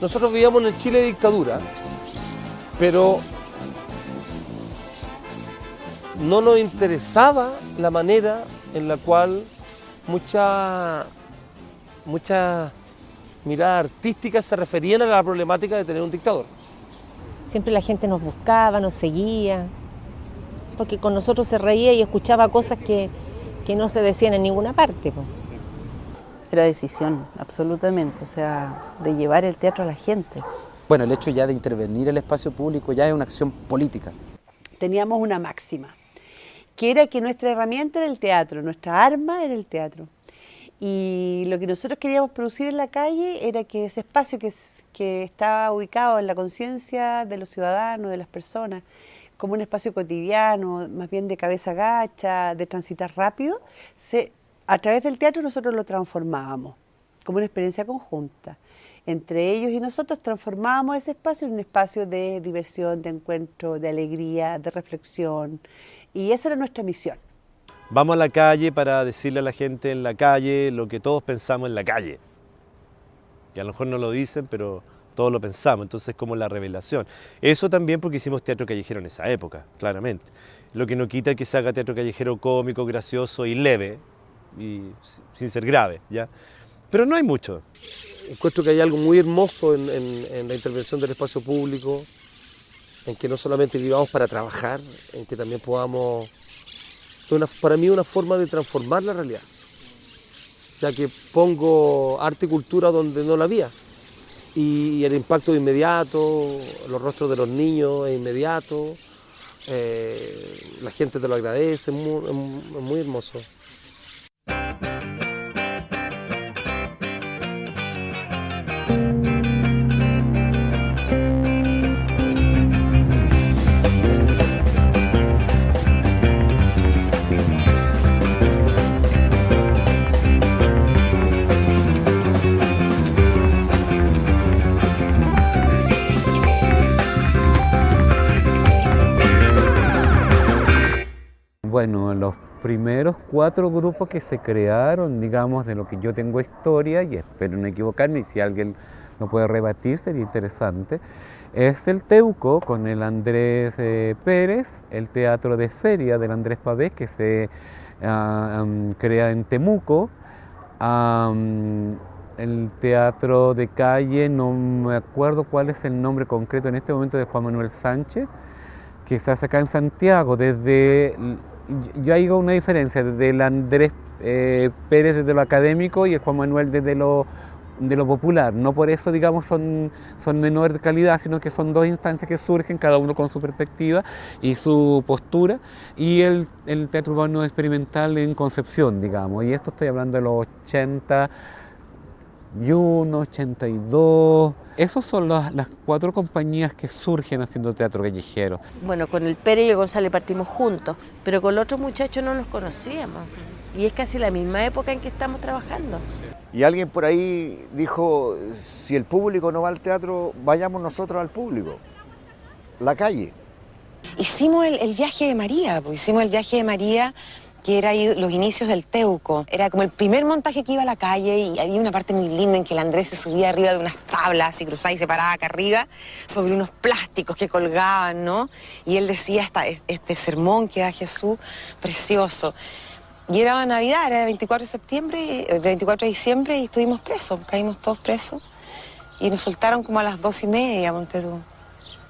Nosotros vivíamos en el Chile de dictadura, pero no nos interesaba la manera en la cual muchas miradas artísticas se referían a la problemática de tener un dictador. Siempre la gente nos buscaba, nos seguía, porque con nosotros se reía y escuchaba cosas que no se decían en ninguna parte. Era decisión, absolutamente, o sea, de llevar el teatro a la gente. Bueno, el hecho ya de intervenir el espacio público ya es una acción política. Teníamos una máxima, que era que nuestra herramienta era el teatro, nuestra arma era el teatro. Y lo que nosotros queríamos producir en la calle era que ese espacio que estaba ubicado en la conciencia de los ciudadanos, de las personas, como un espacio cotidiano, más bien de cabeza gacha, de transitar rápido, a través del teatro nosotros lo transformábamos como una experiencia conjunta. Entre ellos y nosotros transformábamos ese espacio en un espacio de diversión, de encuentro, de alegría, de reflexión. Y esa era nuestra misión. Vamos a la calle para decirle a la gente en la calle lo que todos pensamos en la calle. Que a lo mejor no lo dicen, pero todos lo pensamos, entonces como la revelación. Eso también porque hicimos teatro callejero en esa época, claramente. Lo que no quita que se haga teatro callejero cómico, gracioso y leve, y sin ser grave, ¿ya? Pero no hay mucho. Encuentro que hay algo muy hermoso en la intervención del espacio público, en que no solamente vivamos para trabajar, en que también podamos... para mí es una forma de transformar la realidad, ya que pongo arte y cultura donde no la había. Y el impacto es inmediato, los rostros de los niños es inmediato, la gente te lo agradece, es muy hermoso. Bueno, los primeros 4 grupos que se crearon, digamos, de lo que yo tengo historia, y espero no equivocarme, y si alguien lo puede rebatir sería interesante, es el Teuco con el Andrés Pérez, el Teatro de Feria del Andrés Pavés, que se crea en Temuco, el Teatro de Calle, no me acuerdo cuál es el nombre concreto en este momento, de Juan Manuel Sánchez, que se hace acá en Santiago, yo hago una diferencia, desde el Andrés Pérez desde lo académico y el Juan Manuel desde lo popular. No por eso, digamos, son menores de calidad, sino que son 2 instancias que surgen, cada uno con su perspectiva y su postura, y el teatro urbano experimental en Concepción, digamos. Y esto estoy hablando de los 81, 82... Esas son las 4 compañías que surgen haciendo teatro callejero. Bueno, con el Pérez y el González partimos juntos, pero con los otros muchachos no nos conocíamos. Y es casi la misma época en que estamos trabajando. Y alguien por ahí dijo, si el público no va al teatro, vayamos nosotros al público, la calle. Hicimos el viaje de María, que era ahí los inicios del Teuco. Era como el primer montaje que iba a la calle y había una parte muy linda en que el Andrés se subía arriba de unas tablas y cruzaba y se paraba acá arriba sobre unos plásticos que colgaban, ¿no? Y él decía este sermón que da Jesús, precioso. Y era Navidad, era el 24 de diciembre y estuvimos presos, caímos todos presos. Y nos soltaron como a las 2:30, ponte tú.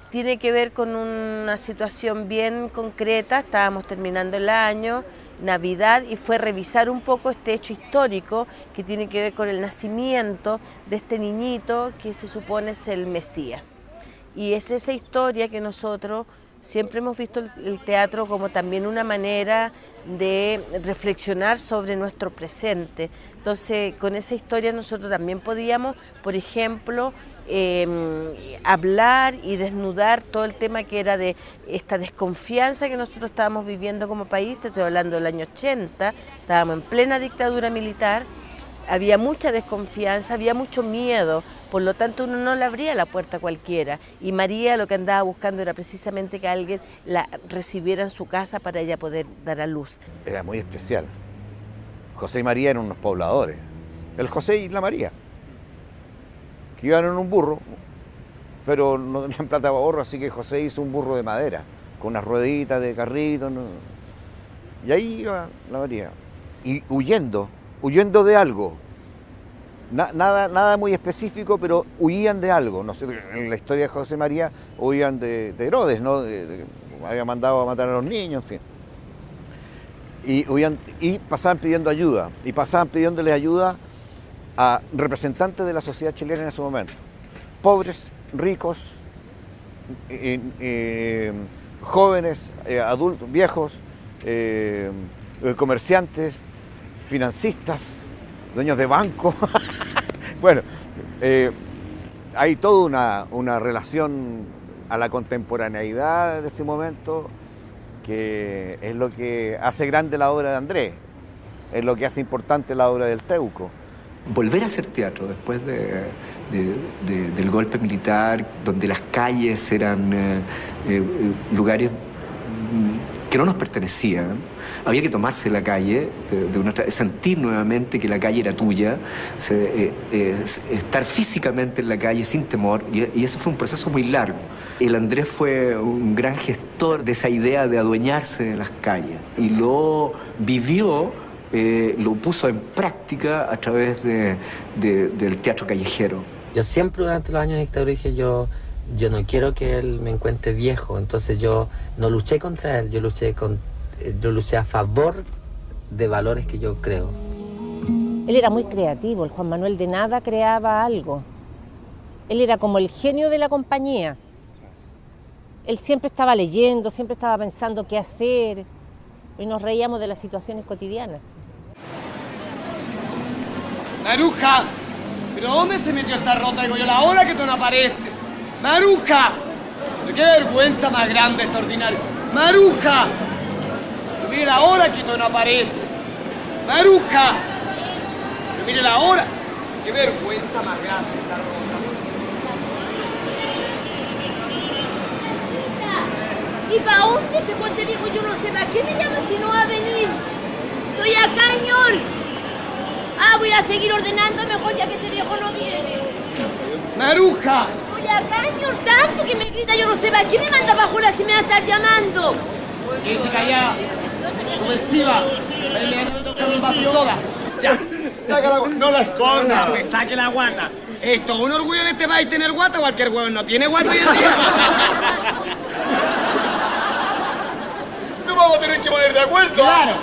Tiene que ver con una situación bien concreta, estábamos terminando el año, Navidad, y fue revisar un poco este hecho histórico que tiene que ver con el nacimiento de este niñito que se supone es el Mesías. Y es esa historia que nosotros siempre hemos visto el teatro como también una manera de reflexionar sobre nuestro presente. Entonces, con esa historia nosotros también podíamos, por ejemplo, hablar y desnudar todo el tema que era de esta desconfianza que nosotros estábamos viviendo como país. Te estoy hablando del año 80, estábamos en plena dictadura militar, había mucha desconfianza, había mucho miedo, por lo tanto uno no le abría la puerta a cualquiera, y María lo que andaba buscando era precisamente que alguien la recibiera en su casa para ella poder dar a luz. Era muy especial. José y María eran unos pobladores, el José y la María, que iban en un burro, pero no tenían plata para burro, así que José hizo un burro de madera, con unas rueditas de carrito, ¿no? Y ahí iba la María. Y huyendo de algo. Nada muy específico, pero huían de algo. No sé, en la historia de José María huían de Herodes, ¿no? Había mandado a matar a los niños, en fin. Y huían y pasaban pidiendo ayuda. Y pasaban pidiéndole ayuda a representantes de la sociedad chilena en ese momento. Pobres, ricos, jóvenes, adultos, viejos, comerciantes, financistas, dueños de banco. Bueno, hay toda una relación a la contemporaneidad de ese momento que es lo que hace grande la obra de Andrés, es lo que hace importante la obra del Teuco. Volver a hacer teatro después del golpe militar, donde las calles eran lugares que no nos pertenecían. Había que tomarse la calle, sentir nuevamente que la calle era tuya, estar físicamente en la calle sin temor, y eso fue un proceso muy largo. El Andrés fue un gran gestor de esa idea de adueñarse de las calles, y lo vivió, lo puso en práctica a través del teatro callejero. Yo siempre durante los años de dictadura dije yo no quiero que él me encuentre viejo, entonces yo no luché contra él, yo luché a favor de valores que yo creo. Él era muy creativo, el Juan Manuel de nada creaba algo. Él era como el genio de la compañía. Él siempre estaba leyendo, siempre estaba pensando qué hacer, y nos reíamos de las situaciones cotidianas. ¡Maruja! ¿Pero dónde se metió esta rota? Digo yo, la hora que tú no apareces. ¡Maruja! Pero qué vergüenza más grande esta ordinaria. ¡Maruja! Pero mire la hora que tú no aparece. ¡Maruja! Pero mire la hora. Qué vergüenza más grande esta rota. ¿Y para dónde se fue este viejo? Yo no sé, ¿para qué me llama si no va a venir? Estoy acá, señor. Voy a seguir ordenando mejor ya que este viejo no viene. ¡Maruja! Estoy acá, señor, tanto que me grita, yo no sé, ¿para qué me manda bajo la si me va a estar llamando? Quédese callada. Subversiva. Un vaso de soda. Ya. Saca la guata. No la esconda. Me saque la guata. Esto es un orgullo en este país tener guata. Cualquier huevón no tiene guata hoy en día. No vamos a tener que poner de acuerdo. Claro.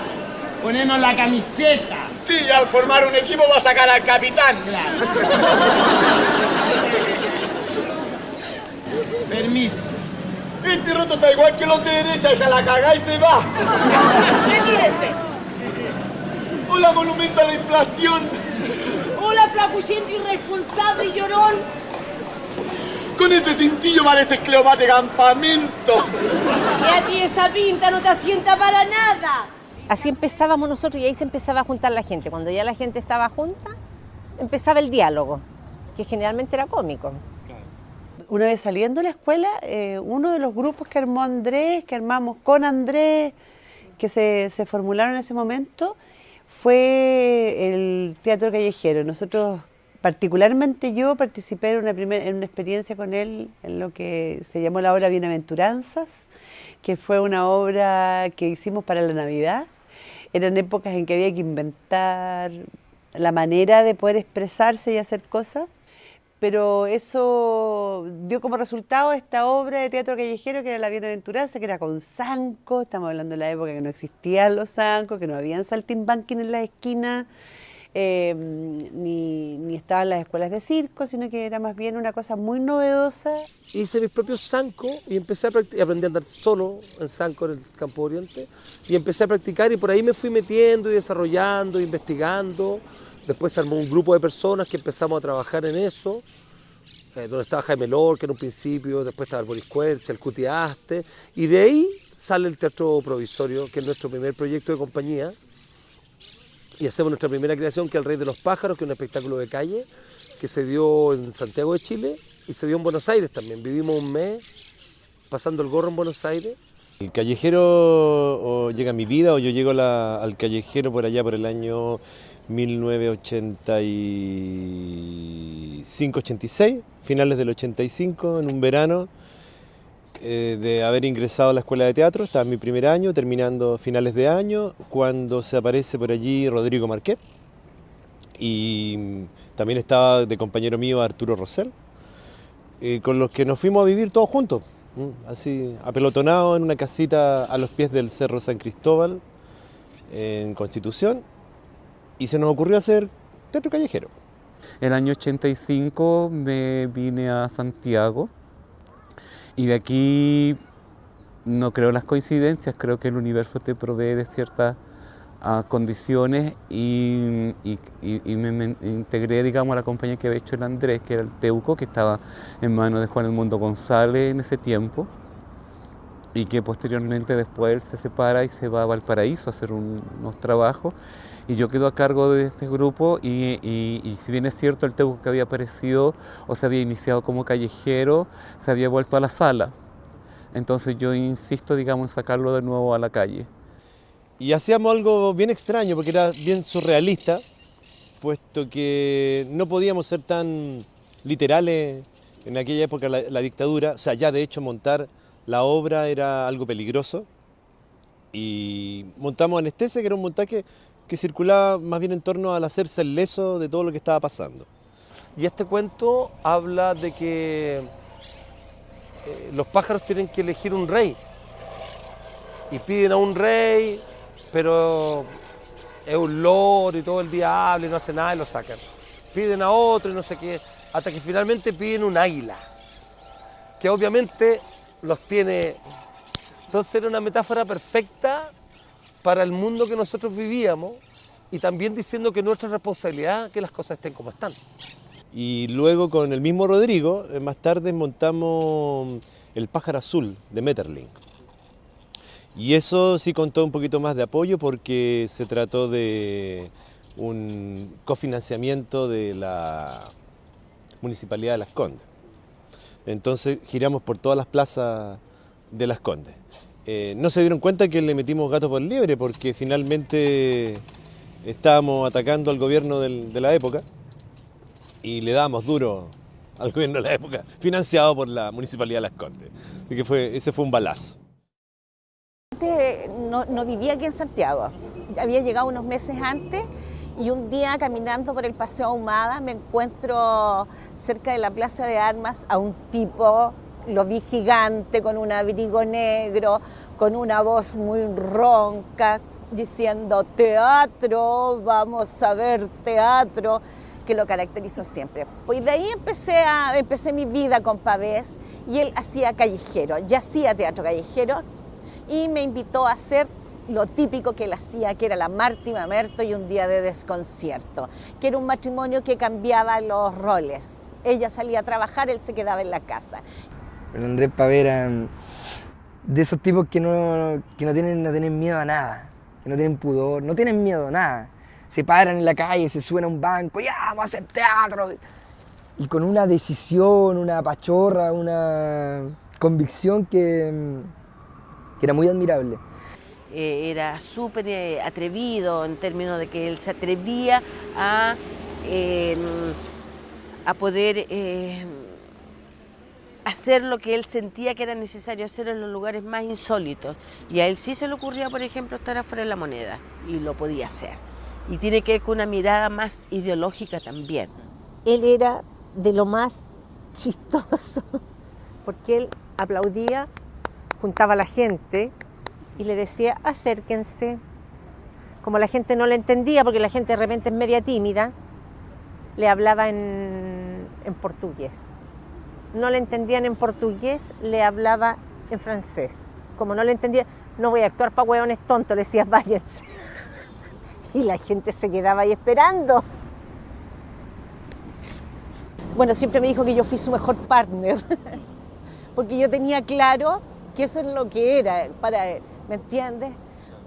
Ponernos la camiseta. Sí, al formar un equipo va a sacar al capitán. Claro. Permiso. Este roto está igual que los de derecha, hija la cagá y se va. Retírese. Hola, monumento a la inflación. Hola, flacuchento, irresponsable y llorón. Con ese cintillo pareces Cleopatra de campamento. Y a ti esa pinta no te asienta para nada. Así empezábamos nosotros y ahí se empezaba a juntar la gente. Cuando ya la gente estaba junta, empezaba el diálogo, que generalmente era cómico. Una vez saliendo de la escuela, uno de los grupos que armó Andrés, que armamos con Andrés, que se formularon en ese momento, fue el teatro callejero. Nosotros, particularmente yo, participé en una experiencia con él en lo que se llamó la obra Bienaventuranzas, que fue una obra que hicimos para la Navidad. Eran épocas en que había que inventar la manera de poder expresarse y hacer cosas, pero eso dio como resultado esta obra de teatro callejero que era La Bienaventuranza, que era con zancos. Estamos hablando de la época que no existían los zancos, que no habían saltimbanquín en la esquina, ni estaban las escuelas de circo, sino que era más bien una cosa muy novedosa. Hice mis propios zancos y empecé a practicar, aprendí a andar solo en zanco en el Campo Oriente y empecé a practicar y por ahí me fui metiendo y desarrollando, investigando. Después se armó un grupo de personas que empezamos a trabajar en eso, donde estaba Jaime Lorca en un principio, después estaba el Boris Cuercha, el Cuti Aste, y de ahí sale el Teatro Provisorio, que es nuestro primer proyecto de compañía, y hacemos nuestra primera creación, que es El Rey de los Pájaros, que es un espectáculo de calle, que se dio en Santiago de Chile y se dio en Buenos Aires también. Vivimos un mes pasando el gorro en Buenos Aires. El callejero o llega a mi vida o yo llego al callejero por allá por el año 1985-86, finales del 85, en un verano de haber ingresado a la escuela de teatro. Estaba en mi primer año, terminando finales de año, cuando se aparece por allí Rodrigo Marquet, y también estaba de compañero mío Arturo Rosell, con los que nos fuimos a vivir todos juntos, así apelotonados en una casita a los pies del Cerro San Cristóbal, en Constitución, y se nos ocurrió hacer teatro callejero. El año 85 me vine a Santiago y de aquí no creo en las coincidencias, creo que el universo te provee de ciertas condiciones y me integré, digamos, a la compañía que había hecho el Andrés, que era el Teuco, que estaba en manos de Juan Edmundo González en ese tiempo, y que posteriormente después él se separa y se va a Valparaíso a hacer unos trabajos, y yo quedo a cargo de este grupo, y si bien es cierto el Teuco que había aparecido o se había iniciado como callejero, se había vuelto a la sala, entonces yo insisto, digamos, en sacarlo de nuevo a la calle. Y hacíamos algo bien extraño, porque era bien surrealista, puesto que no podíamos ser tan literales en aquella época, la dictadura. O sea, ya de hecho montar la obra era algo peligroso. Y montamos Anestesia, que era un montaje que circulaba más bien en torno al hacerse el leso de todo lo que estaba pasando. Y este cuento habla de que los pájaros tienen que elegir un rey. Y piden a un rey, pero es un loro y todo el día habla y no hace nada y lo sacan. Piden a otro y no sé qué, hasta que finalmente piden un águila, que obviamente los tiene. Entonces era una metáfora perfecta para el mundo que nosotros vivíamos y también diciendo que nuestra responsabilidad que las cosas estén como están. Y luego con el mismo Rodrigo, más tarde montamos El pájaro azul de Metterling. Y eso sí contó un poquito más de apoyo porque se trató de un cofinanciamiento de la Municipalidad de Las Condes. Entonces giramos por todas las plazas de Las Condes. No se dieron cuenta que le metimos gato por liebre porque finalmente estábamos atacando al gobierno de la época y le dábamos duro al gobierno de la época, financiado por la Municipalidad de Las Condes. Así que ese fue un balazo. No vivía aquí en Santiago, había llegado unos meses antes y un día caminando por el Paseo Ahumada me encuentro cerca de la Plaza de Armas a un tipo, lo vi gigante con un abrigo negro, con una voz muy ronca, diciendo teatro, vamos a ver teatro, que lo caracterizó siempre. Pues de ahí empecé mi vida con Pavés y él hacía callejero, ya hacía teatro callejero, y me invitó a hacer lo típico que él hacía, que era la Marta y Mamerto y un día de desconcierto, que era un matrimonio que cambiaba los roles. Ella salía a trabajar, él se quedaba en la casa. El Andrés Pavés era de esos tipos que no tienen miedo a nada, que no tienen pudor, no tienen miedo a nada. Se paran en la calle, se suben a un banco, ya, vamos a hacer teatro. Y con una decisión, una pachorra, una convicción que era muy admirable. Era súper atrevido en términos de que él se atrevía a poder hacer lo que él sentía que era necesario hacer en los lugares más insólitos. Y a él sí se le ocurría, por ejemplo, estar afuera de la Moneda, y lo podía hacer. Y tiene que ver con una mirada más ideológica también. Él era de lo más chistoso, porque él aplaudía, juntaba a la gente y le decía, acérquense. Como la gente no le entendía, porque la gente de repente es media tímida, le hablaba en portugués. No le entendían en portugués, le hablaba en francés. Como no le entendía, no voy a actuar para hueones tontos, le decía, váyanse. Y la gente se quedaba ahí esperando. Bueno, siempre me dijo que yo fui su mejor partner, porque yo tenía claro que eso es lo que era para él, ¿me entiendes?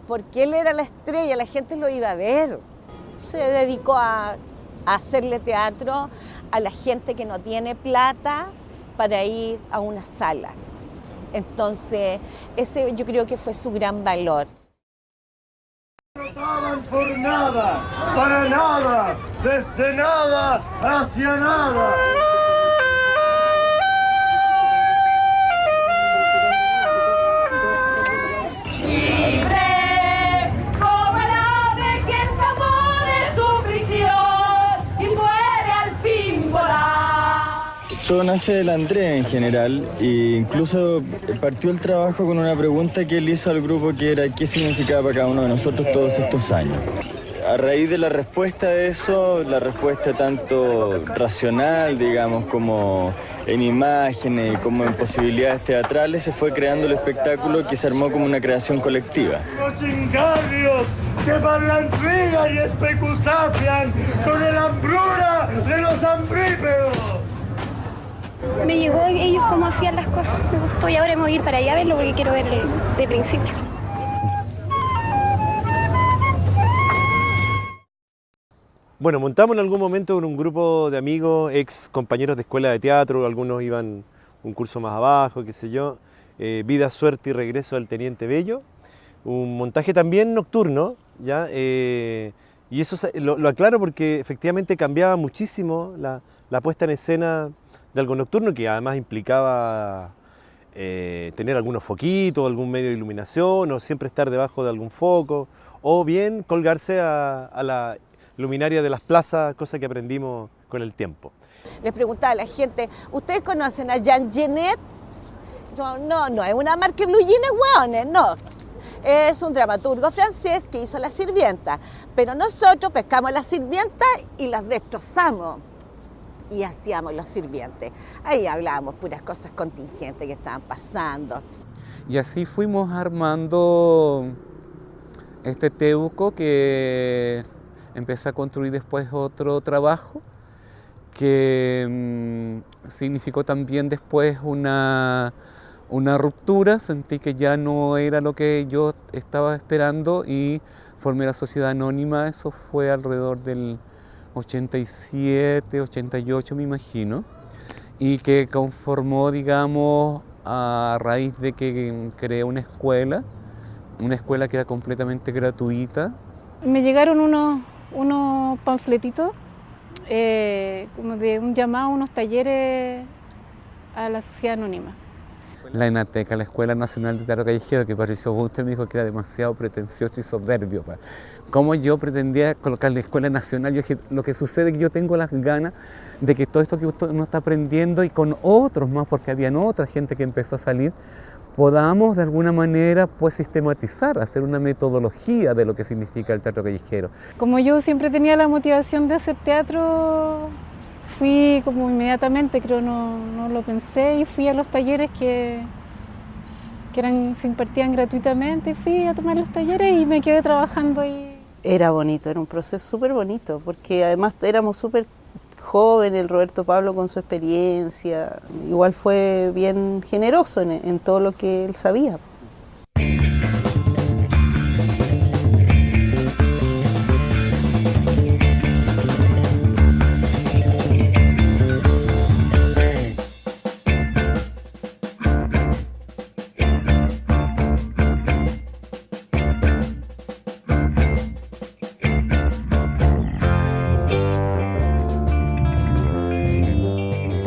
Porque él era la estrella, la gente lo iba a ver. Se dedicó a hacerle teatro a la gente que no tiene plata para ir a una sala. Entonces, ese yo creo que fue su gran valor. estaban por nada, para nada, desde nada hacia nada. Libre como el ave que escapó de su prisión y puede al fin volar. Todo nace del Andrés en general, e incluso partió el trabajo con una pregunta que él hizo al grupo que era ¿qué significaba para cada uno de nosotros todos estos años? A raíz de la respuesta de eso, la respuesta tanto racional, digamos, como en imágenes, como en posibilidades teatrales, se fue creando el espectáculo que se armó como una creación colectiva. Los chingarrios que parlantrigan y especuzafian con el hambruna de los hambrípedos. Me llegó ellos cómo hacían las cosas, me gustó y ahora me voy a ir para allá a verlo porque quiero ver de principio. Bueno, montamos en algún momento con un grupo de amigos, ex compañeros de escuela de teatro, algunos iban un curso más abajo, qué sé yo, Vida, Suerte y Regreso del Teniente Bello, un montaje también nocturno, ¿ya? Y eso lo aclaro porque efectivamente cambiaba muchísimo la puesta en escena de algo nocturno, que además implicaba tener algunos foquitos, algún medio de iluminación, o siempre estar debajo de algún foco, o bien colgarse a la luminaria de las plazas, cosa que aprendimos con el tiempo. Les preguntaba a la gente, ¿ustedes conocen a Jean Genet? No, es una marca de blue jeans, hueones, no. Es un dramaturgo francés que hizo La Sirvienta, pero nosotros pescamos a la sirvienta y las destrozamos. Y hacíamos los sirvientes. Ahí hablábamos puras cosas contingentes que estaban pasando. Y así fuimos armando este Teuco que empecé a construir después otro trabajo que significó también después una ruptura. Sentí que ya no era lo que yo estaba esperando y formé la Sociedad Anónima. Eso fue alrededor del 87, 88 me imagino, y que conformó, digamos, a raíz de que creé una escuela que era completamente gratuita. Me llegaron unos panfletitos como de un llamado a unos talleres a la Sociedad Anónima. La ENATECA, la Escuela Nacional de Teatro Callejero, que pareció, usted me dijo que era demasiado pretencioso y soberbio. ¿Cómo yo pretendía colocar la Escuela Nacional? Yo dije, lo que sucede es que yo tengo las ganas de que todo esto que uno está aprendiendo y con otros más, porque habían otra gente que empezó a salir, podamos de alguna manera pues sistematizar, hacer una metodología de lo que significa el teatro callejero. Como yo siempre tenía la motivación de hacer teatro, fui como inmediatamente, creo, no lo pensé, y fui a los talleres que se impartían gratuitamente, y fui a tomar los talleres y me quedé trabajando ahí. Era bonito, era un proceso súper bonito, porque además éramos súper jóvenes, el Roberto Pablo con su experiencia, igual fue bien generoso en todo lo que él sabía.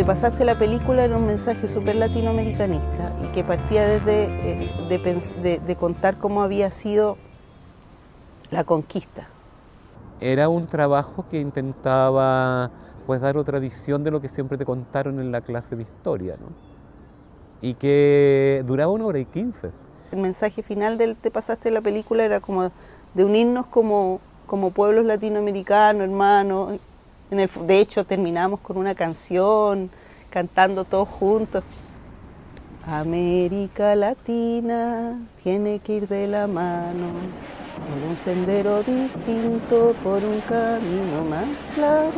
Pasaste la película era un mensaje súper latinoamericanista y que partía desde de contar cómo había sido la conquista. Era un trabajo que intentaba pues dar otra visión de lo que siempre te contaron en la clase de historia, ¿no? Y que duraba 1 hora y 15. El mensaje final del Te pasaste la película era como de unirnos como pueblos latinoamericanos, hermanos. De hecho, terminamos con una canción, cantando todos juntos. América Latina tiene que ir de la mano, por un sendero distinto, por un camino más claro.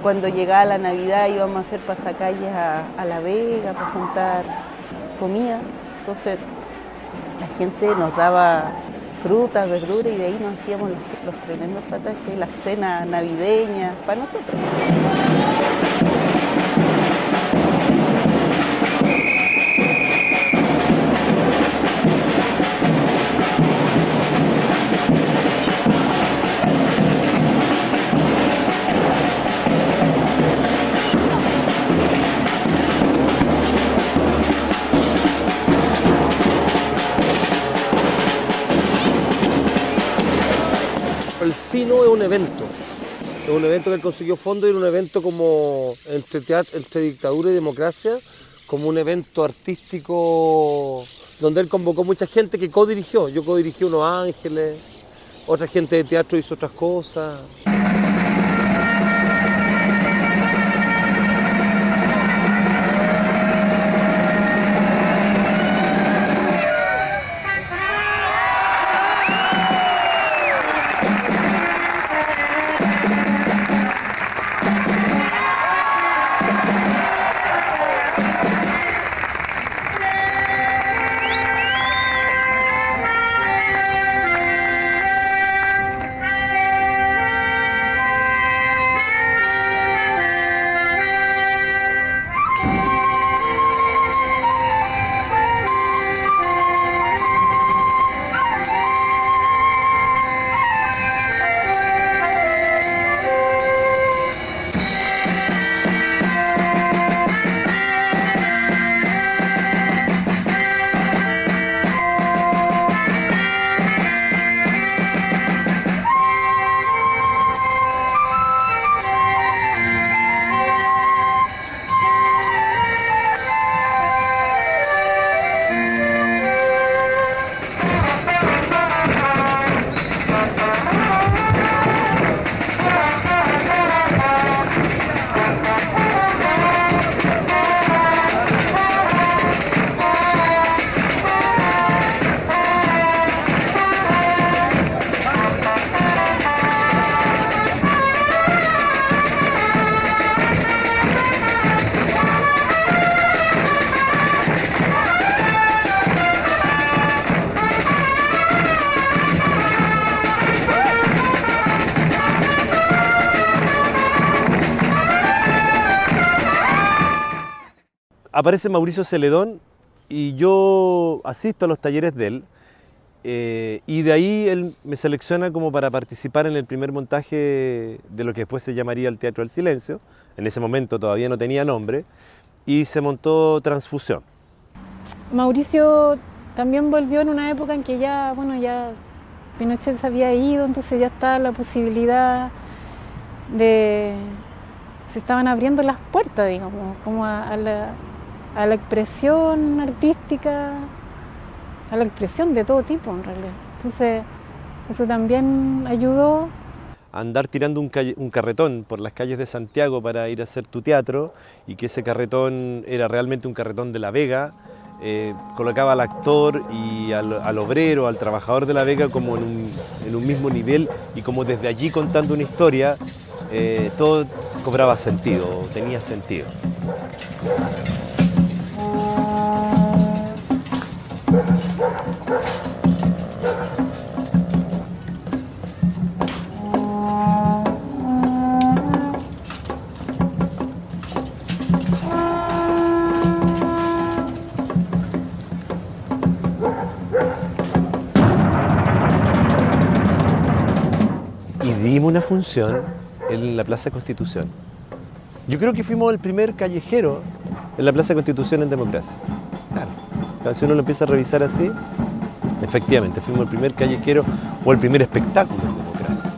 cuando llegaba la Navidad íbamos a hacer pasacalles a La Vega para juntar comida. Entonces la gente nos daba frutas, verduras y de ahí nos hacíamos los tremendos pataches, la cena navideña para nosotros. El Sino es un evento que él consiguió fondos y era un evento como entre dictadura y democracia, como un evento artístico donde él convocó mucha gente que codirigió. Yo codirigí Unos Ángeles, otra gente de teatro hizo otras cosas. Aparece Mauricio Celedón y yo asisto a los talleres de él y de ahí él me selecciona como para participar en el primer montaje de lo que después se llamaría el Teatro del Silencio. En ese momento todavía no tenía nombre y se montó Transfusión. Mauricio también volvió en una época en que ya Pinochet se había ido, entonces ya estaba la posibilidad se estaban abriendo las puertas, digamos, como a la expresión artística, a la expresión de todo tipo en realidad. Entonces eso también ayudó. Andar tirando un carretón por las calles de Santiago para ir a hacer tu teatro y que ese carretón era realmente un carretón de La Vega, colocaba al actor y al obrero, al trabajador de La Vega como en un mismo nivel y como desde allí contando una historia, todo cobraba sentido, tenía sentido. Y dimos una función en la Plaza Constitución. Yo creo que fuimos el primer callejero en la Plaza Constitución en democracia. Claro, si uno lo empieza a revisar así, efectivamente, fuimos el primer callejero o el primer espectáculo en democracia.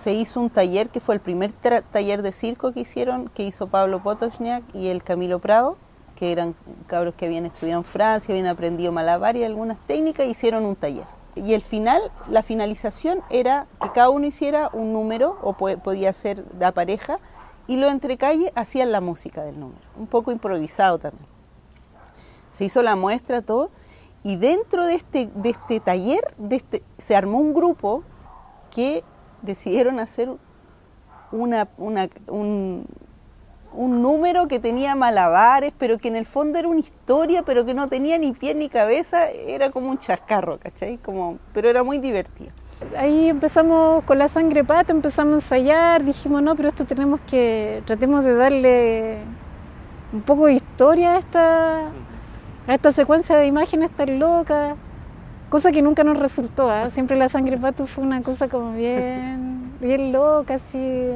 se hizo un taller que fue el primer taller de circo que hizo Pablo Potoczniak y el Camilo Prado, que eran cabros que habían estudiado en Francia, habían aprendido malabar y algunas técnicas, hicieron un taller. Y la finalización era que cada uno hiciera un número, o podía ser de pareja, y los entrecalle hacían la música del número, un poco improvisado también. Se hizo la muestra, todo, y dentro de este taller se armó un grupo que decidieron hacer un número que tenía malabares, pero que en el fondo era una historia, pero que no tenía ni pie ni cabeza, era como un chascarro, ¿cachai? Pero era muy divertido. Ahí empezamos con la sangre pata, empezamos a ensayar, dijimos no, pero esto tratemos de darle un poco de historia a esta secuencia de imágenes tan locas, cosa que nunca nos resultó, ¿eh? Siempre la sangre pato fue una cosa como bien loca, así.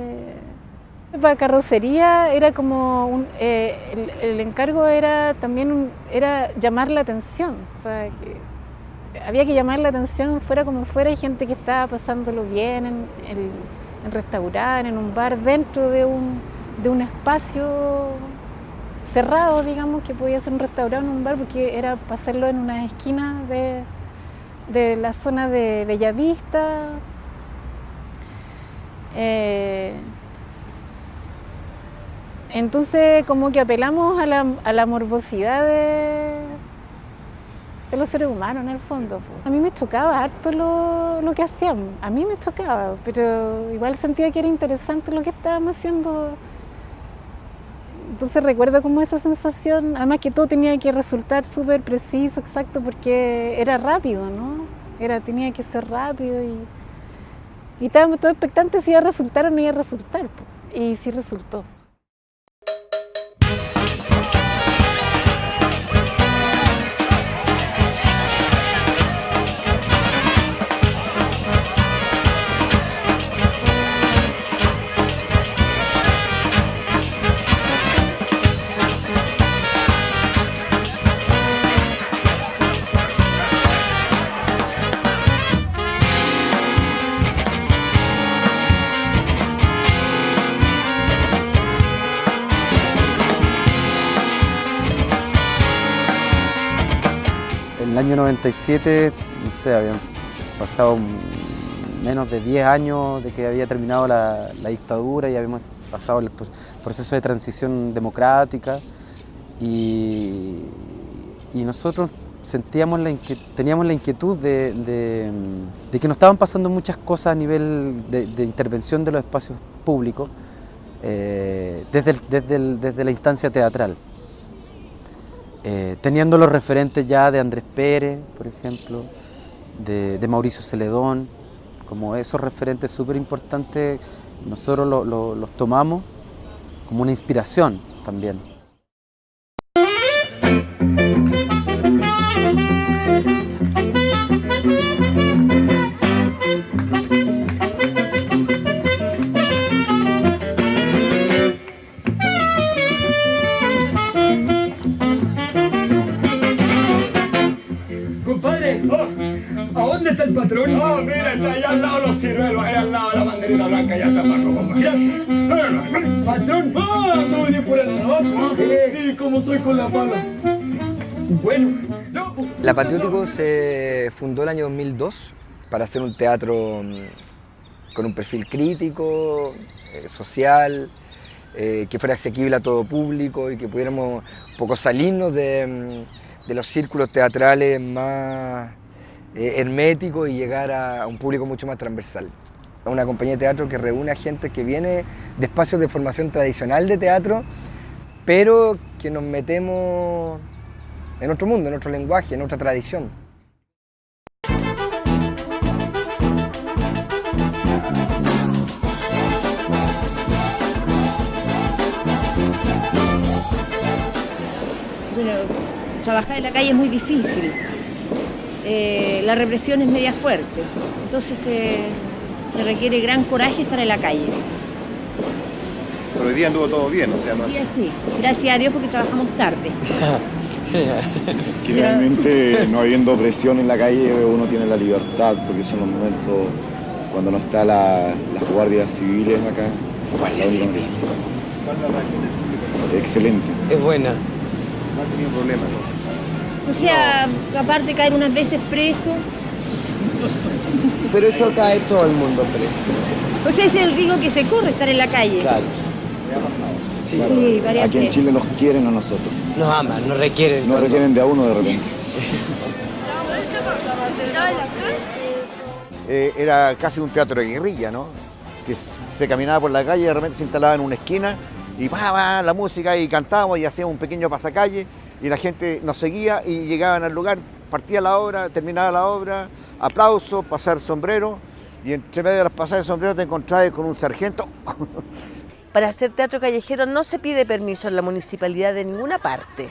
Para carrocería era como el encargo era también era llamar la atención, o sea, que había que llamar la atención fuera como fuera, hay gente que estaba pasándolo bien en restaurante, en un bar, dentro de un espacio cerrado, digamos, que podía ser un restaurante o un bar, porque era pasarlo en una esquina de la zona de Bellavista. Entonces como que apelamos a la morbosidad de los seres humanos en el fondo. A mí me chocaba harto lo que hacíamos, a mí me chocaba, pero igual sentía que era interesante lo que estábamos haciendo. Entonces recuerdo como esa sensación, además que todo tenía que resultar súper preciso, exacto, porque era rápido, ¿no? Tenía que ser rápido y estábamos todos expectantes si iba a resultar o no iba a resultar, y sí resultó. En el año 97, no sé, habían pasado menos de 10 años de que había terminado la dictadura y habíamos pasado el proceso de transición democrática y nosotros teníamos la inquietud de que nos estaban pasando muchas cosas a nivel de intervención de los espacios públicos desde la instancia teatral. Teniendo los referentes ya de Andrés Pérez, por ejemplo, de Mauricio Celedón, como esos referentes súper importantes, nosotros los tomamos como una inspiración también. ¿A dónde está el patrón? Ah, mira, está allá al lado de los ciruelos, allá al lado de la banderita blanca, ya está Paco, papá. Gracias. ¿Patrón? Ah, ¿todo bien por el trabajo? Sí, ¿cómo soy con la pala? Bueno. La Patriótico se fundó el año 2002 para hacer un teatro con un perfil crítico, social, que fuera asequible a todo público y que pudiéramos un poco salirnos de los círculos teatrales más herméticos y llegar a un público mucho más transversal. Una compañía de teatro que reúne a gente que viene de espacios de formación tradicional de teatro, pero que nos metemos en otro mundo, en otro lenguaje, en otra tradición. Bueno, trabajar en la calle es muy difícil. La represión es media fuerte, entonces se requiere gran coraje estar en la calle. Pero hoy día anduvo todo bien, o sea, ¿no? Hoy día sí, gracias a Dios porque trabajamos tarde. Que realmente no habiendo presión en la calle uno tiene la libertad, porque son los momentos cuando no está las guardias civiles acá. Guardia civil. ¿Cuál es la reacción del público? Excelente. Es buena. No ha tenido problemas, ¿no? O sea, aparte de caer unas veces preso. Pero eso cae todo el mundo preso. O sea, es el riesgo que se corre estar en la calle. Claro. Sí, sí, varias Aquí en veces. Chile nos quieren a nosotros. Nos aman, nos requieren. Nos requieren de a uno de repente. Era casi un teatro de guerrilla, ¿no? Que se caminaba por la calle y de repente se instalaba en una esquina y va la música y cantábamos y hacíamos un pequeño pasacalle y la gente nos seguía y llegaban al lugar, partía la obra, terminaba la obra, aplausos, pasar sombrero y entre medio de las pasadas de sombrero te encontrabas con un sargento. Para hacer teatro callejero no se pide permiso en la municipalidad de ninguna parte.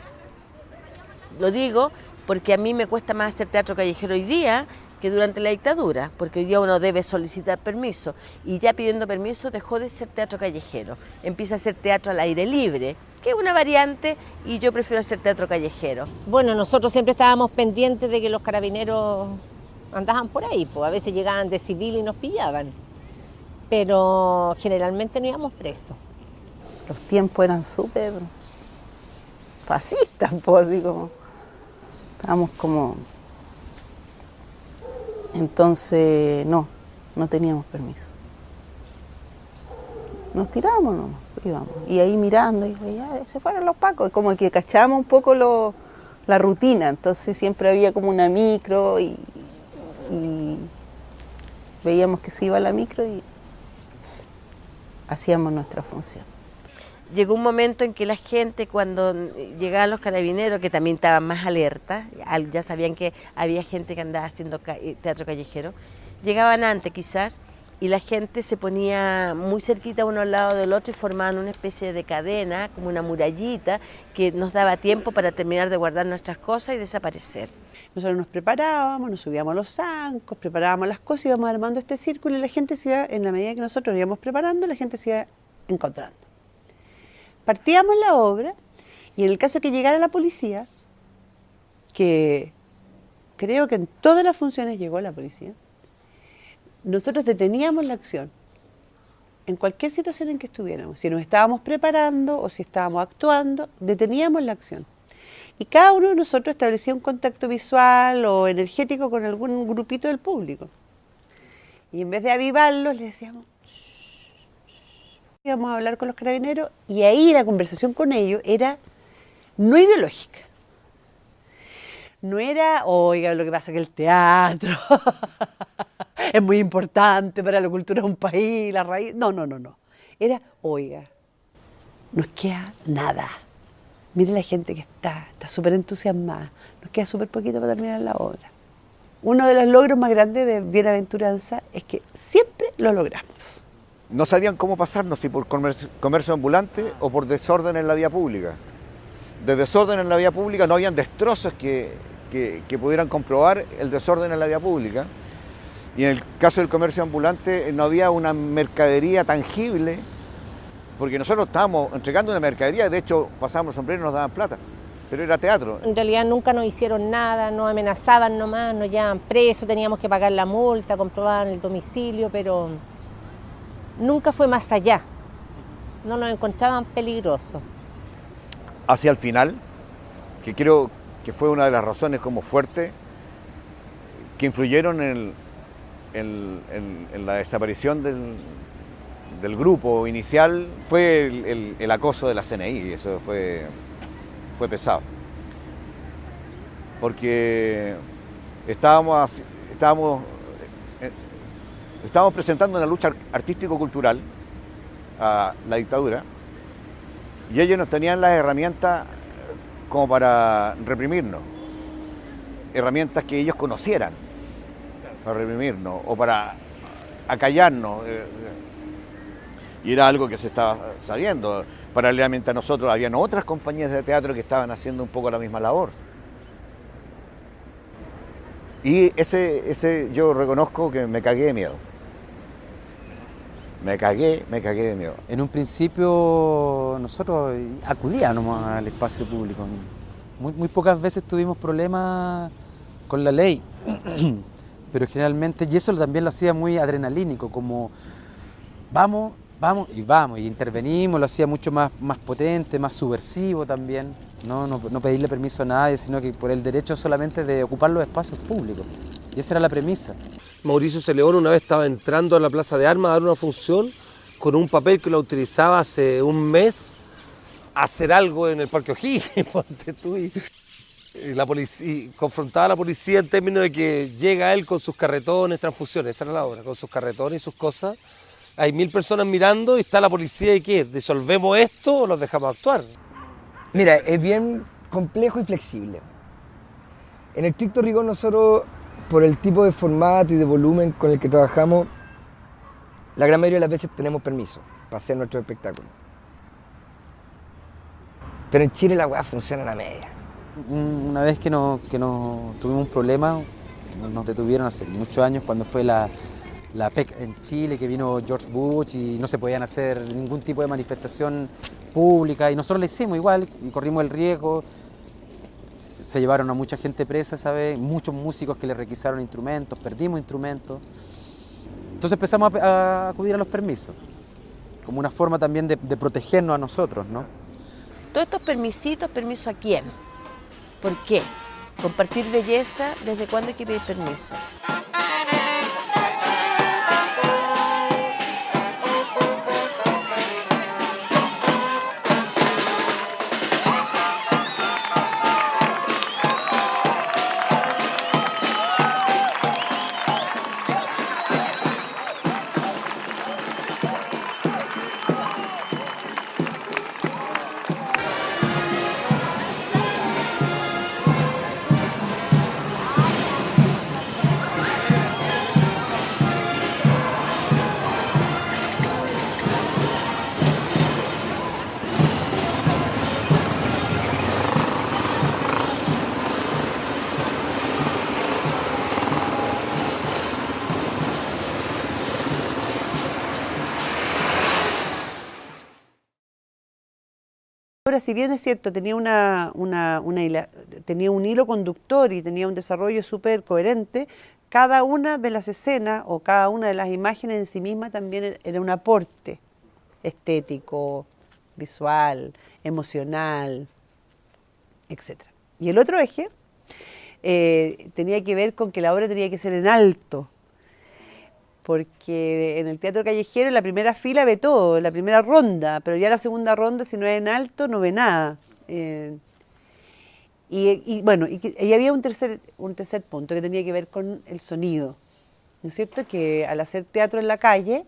Lo digo porque a mí me cuesta más hacer teatro callejero hoy día que durante la dictadura, porque hoy día uno debe solicitar permiso y ya pidiendo permiso dejó de ser teatro callejero, empieza a ser teatro al aire libre, que es una variante y yo prefiero hacer teatro callejero. Bueno, nosotros siempre estábamos pendientes de que los carabineros andaban por ahí, pues a veces llegaban de civil y nos pillaban, pero generalmente no íbamos presos. Los tiempos eran súper fascistas, pues así como, estábamos como... Entonces, no teníamos permiso. Nos tiramos, no, íbamos. Y ahí mirando, y ya se fueron los pacos. Como que cachábamos un poco la rutina. Entonces siempre había como una micro y veíamos que se iba la micro y hacíamos nuestra función. Llegó un momento en que la gente, cuando llegaban los carabineros, que también estaban más alerta, ya sabían que había gente que andaba haciendo teatro callejero, llegaban antes quizás, y la gente se ponía muy cerquita uno al lado del otro y formaban una especie de cadena, como una murallita, que nos daba tiempo para terminar de guardar nuestras cosas y desaparecer. Nosotros nos preparábamos, nos subíamos a los zancos, preparábamos las cosas, íbamos armando este círculo y la gente se iba, en la medida que nosotros íbamos preparando, la gente se iba encontrando. Partíamos la obra y en el caso que llegara la policía, que creo que en todas las funciones llegó la policía, nosotros deteníamos la acción en cualquier situación en que estuviéramos. Si nos estábamos preparando o si estábamos actuando, deteníamos la acción. Y cada uno de nosotros establecía un contacto visual o energético con algún grupito del público. Y en vez de avivarlos, les decíamos... Íbamos a hablar con los carabineros y ahí la conversación con ellos era no ideológica. No era, oiga, lo que pasa es que el teatro es muy importante para la cultura de un país, la raíz. No. Era, oiga, nos queda nada. Mire la gente que está súper entusiasmada. Nos queda súper poquito para terminar la obra. Uno de los logros más grandes de Bienaventuranza es que siempre lo logramos. No sabían cómo pasarnos, si por comercio ambulante o por desorden en la vía pública. De desorden en la vía pública no habían destrozos que pudieran comprobar el desorden en la vía pública. Y en el caso del comercio ambulante no había una mercadería tangible, porque nosotros estábamos entregando una mercadería, de hecho pasábamos sombrero y nos daban plata, pero era teatro. En realidad nunca nos hicieron nada, nos amenazaban nomás, nos llevaban presos, teníamos que pagar la multa, comprobaban el domicilio, pero... Nunca fue más allá, no nos encontraban peligrosos. Hacia el final, que creo que fue una de las razones como fuerte que influyeron en la desaparición del grupo inicial, fue el acoso de la CNI, eso fue pesado. Porque estábamos presentando una lucha artístico-cultural a la dictadura y ellos no tenían las herramientas como para reprimirnos, herramientas que ellos conocieran para reprimirnos o para acallarnos. Y era algo que se estaba sabiendo. Paralelamente a nosotros habían otras compañías de teatro que estaban haciendo un poco la misma labor. Y ese yo reconozco que me cagué de miedo. Me cagué de miedo. En un principio nosotros acudíamos al espacio público. Muy pocas veces tuvimos problemas con la ley. pero generalmente, y eso también lo hacía muy adrenalínico, como vamos, y intervenimos, lo hacía mucho más potente, más subversivo también, no pedirle permiso a nadie, sino que por el derecho solamente de ocupar los espacios públicos, y esa era la premisa. Mauricio Celeón una vez estaba entrando a la Plaza de Armas a dar una función con un papel que lo utilizaba hace un mes a hacer algo en el Parque O'Higgins, ponte tú, y la policía, confrontaba a la policía en términos de que llega él con sus carretones, transfusiones, esa era la obra, con sus carretones y sus cosas. Hay 1000 personas mirando y está la policía y ¿qué? ¿Disolvemos esto o los dejamos actuar? Mira, es bien complejo y flexible. En el estricto rigor nosotros, por el tipo de formato y de volumen con el que trabajamos, la gran mayoría de las veces tenemos permiso para hacer nuestro espectáculo. Pero en Chile la weá funciona a la media. Una vez que tuvimos un problema, nos detuvieron hace muchos años cuando fue la PEC en Chile, que vino George Bush y no se podían hacer ningún tipo de manifestación pública, y nosotros lo hicimos igual y corrimos el riesgo. Se llevaron a mucha gente presa, ¿sabes? Muchos músicos que le requisaron instrumentos, perdimos instrumentos. Entonces empezamos a acudir a los permisos, como una forma también de protegernos a nosotros, ¿no? Todos estos permisitos, ¿permiso a quién? ¿Por qué? Compartir belleza, ¿desde cuándo hay que pedir permiso? Ahora, si bien es cierto, tenía tenía un hilo conductor y tenía un desarrollo súper coherente, cada una de las escenas o cada una de las imágenes en sí misma también era un aporte estético, visual, emocional, etc. Y el otro eje tenía que ver con que la obra tenía que ser en alto, porque en el teatro callejero en la primera fila ve todo, en la primera ronda, pero ya la segunda ronda, si no es en alto, no ve nada. Y había un tercer punto que tenía que ver con el sonido, ¿no es cierto? Que al hacer teatro en la calle,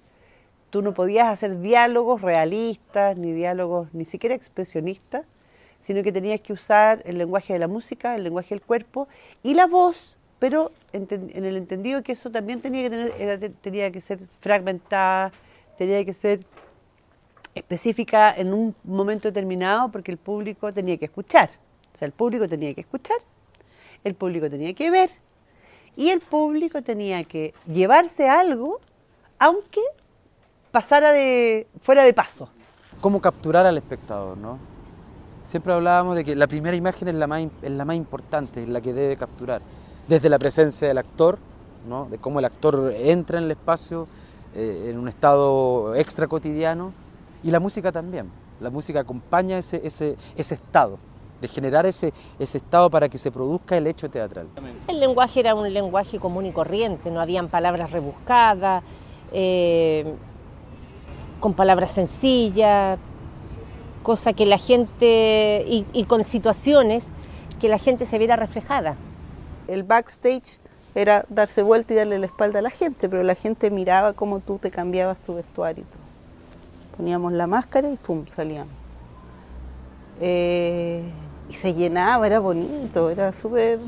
tú no podías hacer diálogos realistas, ni diálogos ni siquiera expresionistas, sino que tenías que usar el lenguaje de la música, el lenguaje del cuerpo y la voz, pero en el entendido que eso también tenía que ser fragmentada, tenía que ser específica en un momento determinado, porque el público tenía que escuchar. O sea, el público tenía que escuchar, el público tenía que ver y el público tenía que llevarse algo, aunque fuera de paso. ¿Cómo capturar al espectador, no? Siempre hablábamos de que la primera imagen es la más importante, es la que debe capturar. Desde la presencia del actor, ¿no? De cómo el actor entra en el espacio en un estado extra cotidiano, y la música también. La música acompaña ese estado, de generar ese estado para que se produzca el hecho teatral. El lenguaje era un lenguaje común y corriente, no habían palabras rebuscadas, con palabras sencillas, cosa que la gente, y con situaciones que la gente se viera reflejada. El backstage era darse vuelta y darle la espalda a la gente, pero la gente miraba cómo tú te cambiabas tu vestuario y todo. Poníamos la máscara y pum, salíamos. Y se llenaba, era bonito, era súper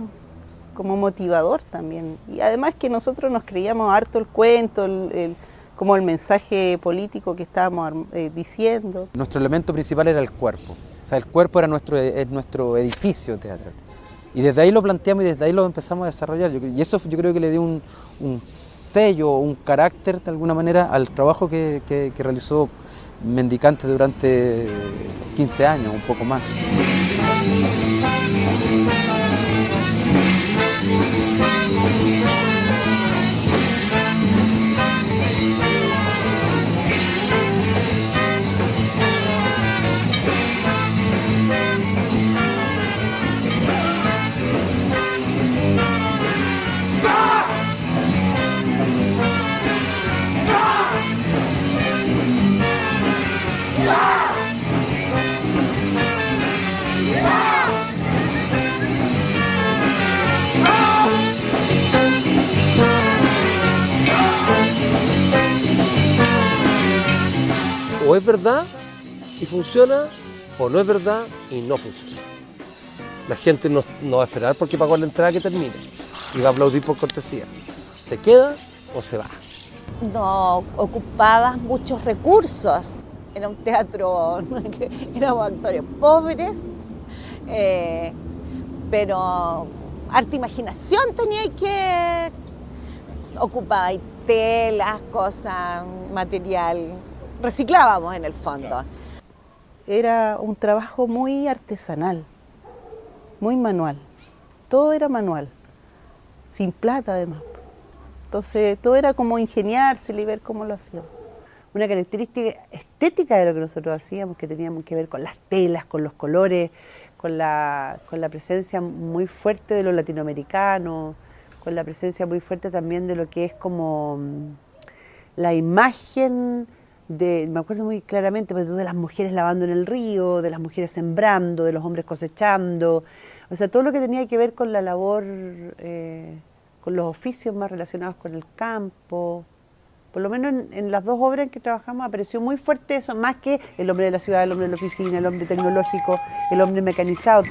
como motivador también. Y además que nosotros nos creíamos harto el cuento, como el mensaje político que estábamos diciendo. Nuestro elemento principal era el cuerpo. O sea, el cuerpo era nuestro edificio teatral. Y desde ahí lo planteamos y desde ahí lo empezamos a desarrollar. Y eso yo creo que le dio un sello, un carácter de alguna manera al trabajo que realizó Mendicante durante 15 años, un poco más. es verdad y funciona, o no es verdad y no funciona. La gente no va a esperar porque pagó la entrada que termine y va a aplaudir por cortesía. ¿Se queda o se va? No ocupaba muchos recursos. Era un teatro, éramos actores pobres, pero harta imaginación tenía que ocupar telas, cosas, material. Reciclábamos en el fondo. Era un trabajo muy artesanal, muy manual. Todo era manual, sin plata además. Entonces todo era como ingeniárselo y ver cómo lo hacíamos. Una característica estética de lo que nosotros hacíamos, que teníamos que ver con las telas, con los colores, con la presencia muy fuerte de lo latinoamericano, con la presencia muy fuerte también de lo que es como la imagen de, me acuerdo muy claramente, de las mujeres lavando en el río, de las mujeres sembrando, de los hombres cosechando, o sea, todo lo que tenía que ver con la labor, con los oficios más relacionados con el campo. Por lo menos en las dos obras en que trabajamos apareció muy fuerte eso, más que el hombre de la ciudad, el hombre de la oficina, el hombre tecnológico, el hombre mecanizado.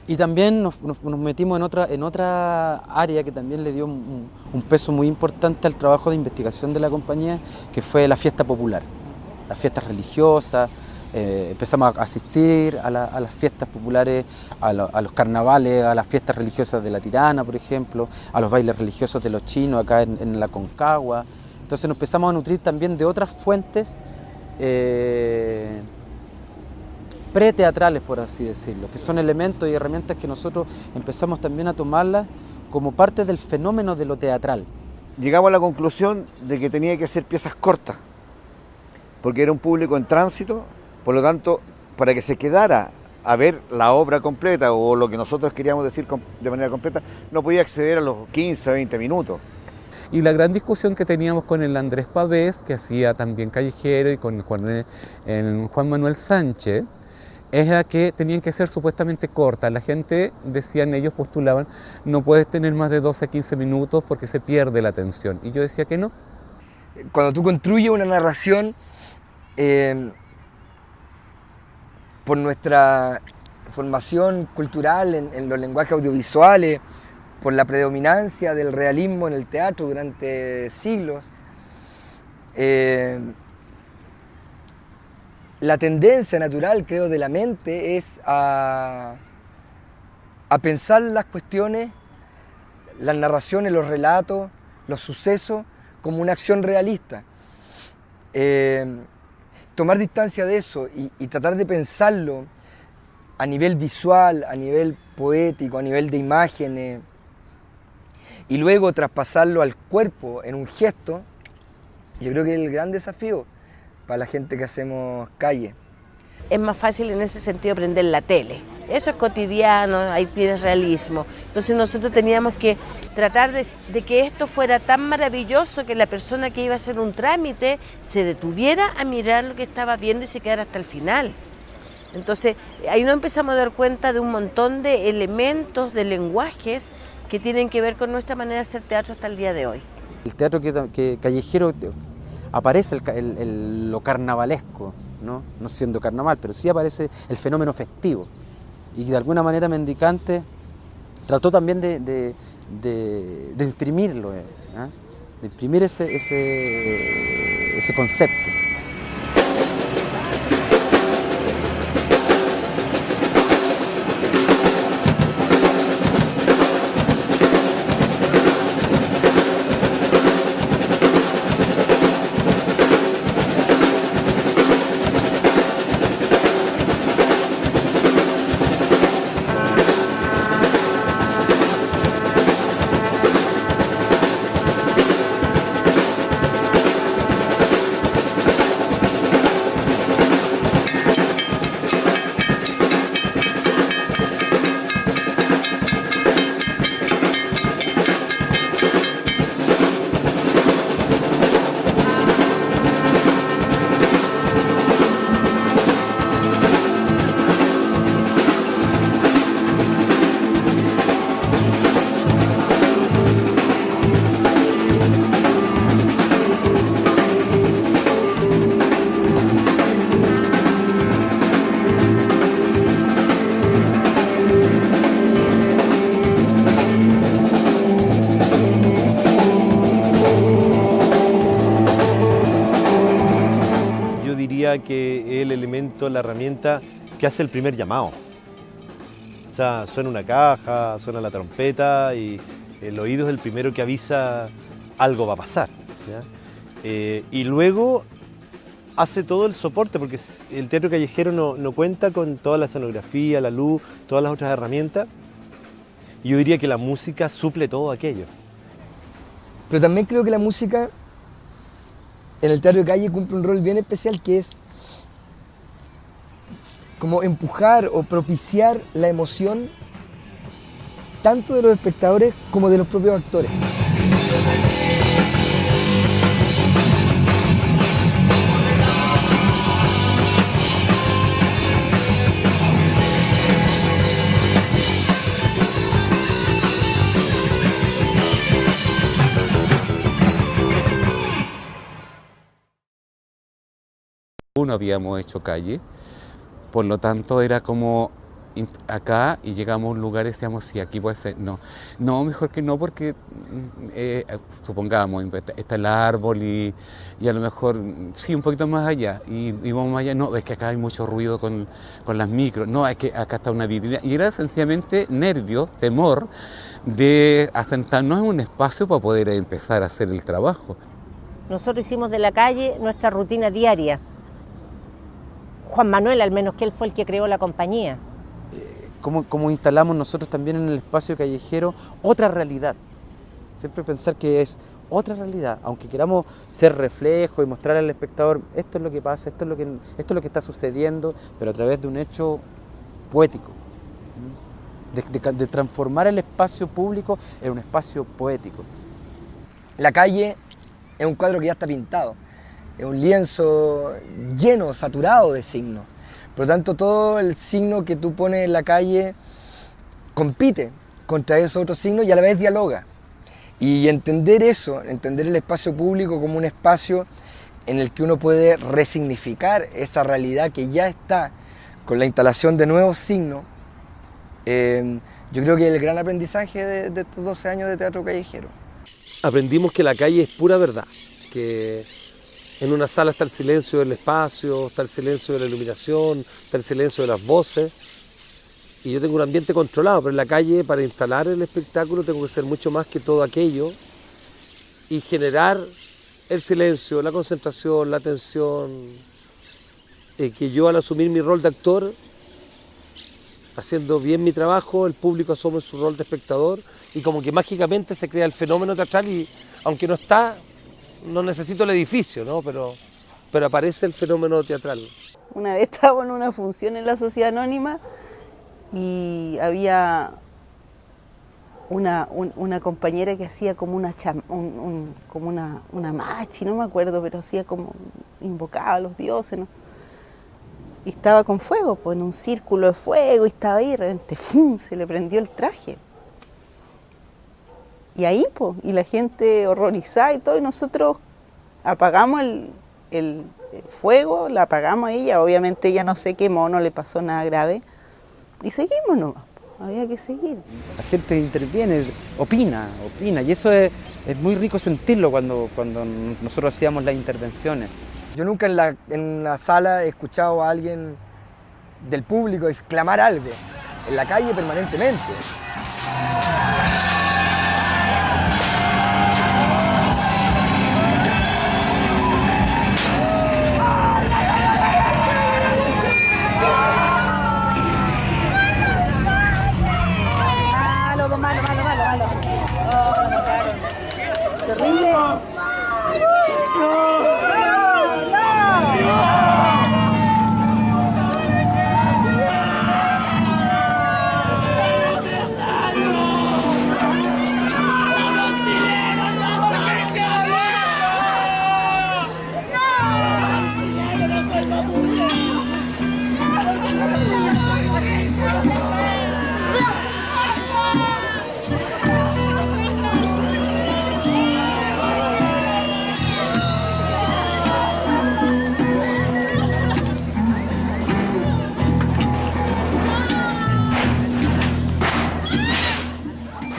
Y también nos metimos en otra área que también le dio un peso muy importante al trabajo de investigación de la compañía, que fue la fiesta popular, las fiestas religiosas. Empezamos a asistir a las fiestas populares, a los carnavales, a las fiestas religiosas de la Tirana, por ejemplo, a los bailes religiosos de los chinos acá en la Concagua. Entonces nos empezamos a nutrir también de otras fuentes preteatrales, por así decirlo, que son elementos y herramientas que nosotros empezamos también a tomarlas como parte del fenómeno de lo teatral. Llegamos a la conclusión de que tenía que ser piezas cortas, porque era un público en tránsito, por lo tanto, para que se quedara a ver la obra completa o lo que nosotros queríamos decir de manera completa, no podía acceder a los 15 o 20 minutos. Y la gran discusión que teníamos con el Andrés Pavés, que hacía también Callejero, y con el Juan Manuel Sánchez, era que tenían que ser supuestamente cortas. La gente, decían ellos, postulaban, no puedes tener más de 12 a 15 minutos porque se pierde la atención. Y yo decía que no. Cuando tú construyes una narración, por nuestra formación cultural en los lenguajes audiovisuales, por la predominancia del realismo en el teatro durante siglos, la tendencia natural, creo, de la mente es a pensar las cuestiones, las narraciones, los relatos, los sucesos, como una acción realista. Tomar distancia de eso y tratar de pensarlo a nivel visual, a nivel poético, a nivel de imágenes, y luego traspasarlo al cuerpo en un gesto, yo creo que es el gran desafío para la gente que hacemos calle. Es más fácil en ese sentido prender la tele. Eso es cotidiano, ahí tienes realismo. Entonces nosotros teníamos que tratar de que esto fuera tan maravilloso que la persona que iba a hacer un trámite se detuviera a mirar lo que estaba viendo y se quedara hasta el final. Entonces ahí nos empezamos a dar cuenta de un montón de elementos, de lenguajes que tienen que ver con nuestra manera de hacer teatro hasta el día de hoy. El teatro que callejero aparece lo carnavalesco, ¿no? No siendo carnaval, pero sí aparece el fenómeno festivo. Y de alguna manera Mendicante trató también de exprimirlo, de imprimir ese concepto. diría que es el elemento, la herramienta que hace el primer llamado. O sea, suena una caja, suena la trompeta y el oído es el primero que avisa algo va a pasar, ¿ya? Y luego hace todo el soporte, porque el teatro callejero no cuenta con toda la escenografía, la luz, todas las otras herramientas. Y yo diría que la música suple todo aquello. Pero también creo que la música en el teatro de calle cumple un rol bien especial, que es como empujar o propiciar la emoción tanto de los espectadores como de los propios actores. No habíamos hecho calle, por lo tanto era como acá y llegamos a un lugar y decíamos, sí, aquí puede ser, no, mejor que no, porque supongamos, está el árbol y a lo mejor, sí, un poquito más allá, y vamos más allá, no, es que acá hay mucho ruido con las micros, no, es que acá está una vitrina, y era sencillamente nervio, temor de asentarnos en un espacio para poder empezar a hacer el trabajo. Nosotros hicimos de la calle nuestra rutina diaria. Juan Manuel, al menos, que él fue el que creó la compañía. ¿Cómo instalamos nosotros también en el espacio callejero otra realidad? Siempre pensar que es otra realidad, aunque queramos ser reflejo y mostrar al espectador esto es lo que pasa, esto es lo que está sucediendo, pero a través de un hecho poético, de transformar el espacio público en un espacio poético. La calle es un cuadro que ya está pintado. Es un lienzo lleno, saturado de signos. Por lo tanto, todo el signo que tú pones en la calle compite contra esos otros signos y a la vez dialoga. Y entender eso, entender el espacio público como un espacio en el que uno puede resignificar esa realidad que ya está con la instalación de nuevos signos, yo creo que es el gran aprendizaje de estos 12 años de teatro callejero. Aprendimos que la calle es pura verdad, que en una sala está el silencio del espacio, está el silencio de la iluminación, está el silencio de las voces. Y yo tengo un ambiente controlado, pero en la calle, para instalar el espectáculo, tengo que ser mucho más que todo aquello y generar el silencio, la concentración, la atención, que yo al asumir mi rol de actor, haciendo bien mi trabajo, el público asume su rol de espectador y como que mágicamente se crea el fenómeno teatral y aunque no está, no necesito el edificio, ¿no? Pero aparece el fenómeno teatral. Una vez estábamos en una función en la Sociedad Anónima y había una compañera que hacía como una machi, no me acuerdo, pero hacía como, invocaba a los dioses, ¿no? Y estaba con fuego, pues en un círculo de fuego, y estaba ahí, y de repente ¡fum!, se le prendió el traje. Y ahí, pues, y la gente horrorizada y todo, y nosotros apagamos el fuego, la apagamos a ella, obviamente ella no se quemó, no le pasó nada grave, y seguimos nomás, había que seguir. La gente interviene, opina, y eso es muy rico sentirlo cuando nosotros hacíamos las intervenciones. Yo nunca en la sala he escuchado a alguien del público exclamar algo, en la calle permanentemente. Malo. Oh, mataron. Terrible.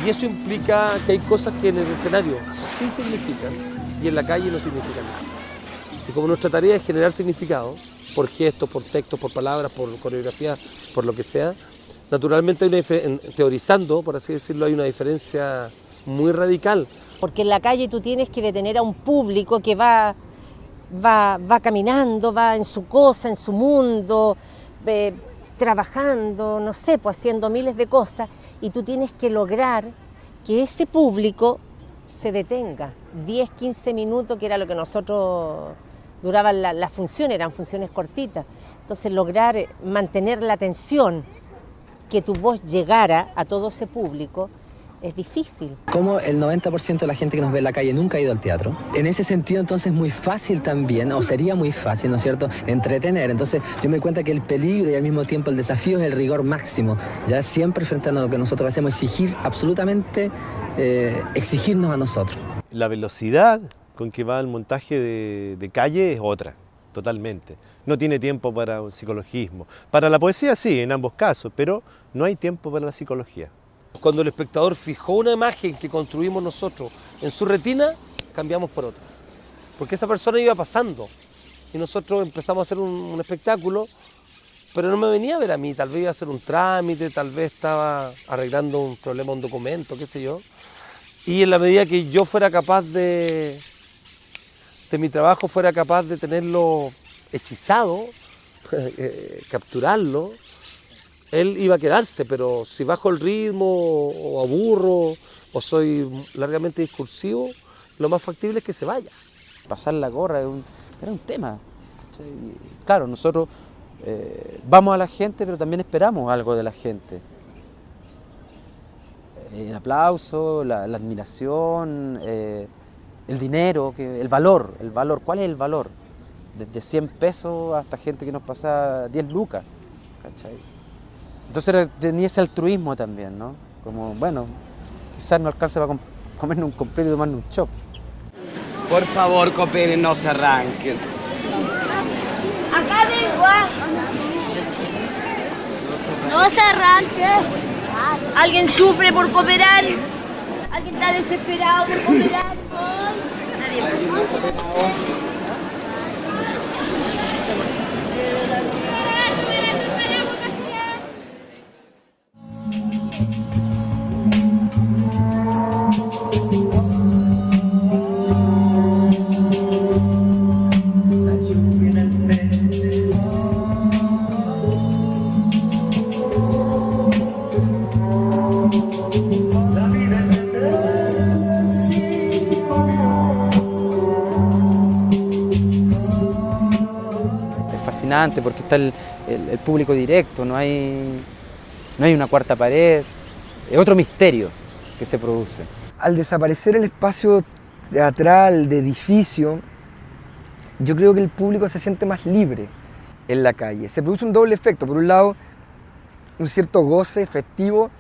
Y eso implica que hay cosas que en el escenario sí significan y en la calle no significan nada. Y como nuestra tarea es generar significado, por gestos, por textos, por palabras, por coreografía, por lo que sea, naturalmente hay teorizando, por así decirlo, hay una diferencia muy radical. Porque en la calle tú tienes que detener a un público que va caminando, va en su cosa, en su mundo, trabajando, no sé, pues haciendo miles de cosas, y tú tienes que lograr que ese público se detenga, 10, 15 minutos, que era lo que nosotros duraban las funciones, eran funciones cortitas. Entonces lograr mantener la atención, que tu voz llegara a todo ese público, es difícil. Como el 90% de la gente que nos ve en la calle nunca ha ido al teatro, en ese sentido entonces es muy fácil también, o sería muy fácil, ¿no es cierto?, entretener. Entonces yo me doy cuenta que el peligro y al mismo tiempo el desafío es el rigor máximo. Ya siempre frente a lo que nosotros hacemos, exigir absolutamente, exigirnos a nosotros. La velocidad con que va el montaje de calle es otra, totalmente. No tiene tiempo para un psicologismo. Para la poesía sí, en ambos casos, pero no hay tiempo para la psicología. Cuando el espectador fijó una imagen que construimos nosotros en su retina, cambiamos por otra. Porque esa persona iba pasando y nosotros empezamos a hacer un espectáculo, pero no me venía a ver a mí, tal vez iba a hacer un trámite, tal vez estaba arreglando un problema, un documento, qué sé yo. Y en la medida que yo fuera capaz de mi trabajo, fuera capaz de tenerlo hechizado, capturarlo, él iba a quedarse, pero si bajo el ritmo o aburro o soy largamente discursivo, lo más factible es que se vaya. Pasar la gorra era un tema. Claro, nosotros vamos a la gente, pero también esperamos algo de la gente. El aplauso, la admiración, el dinero, el valor. ¿Cuál es el valor? Desde 100 pesos hasta gente que nos pasa 10 lucas, ¿cachai? Entonces tenía ese altruismo también, ¿no? Como, bueno, quizás no alcance para comernos un completo y tomarnos un chop. Por favor, cooperen, no se arranquen. Acá vengo, No se arranque. ¿Alguien sufre por cooperar? ¿Alguien está desesperado por cooperar? Porque está el público directo, no hay una cuarta pared, es otro misterio que se produce. Al desaparecer el espacio teatral de edificio, yo creo que el público se siente más libre en la calle. Se produce un doble efecto, por un lado un cierto goce festivo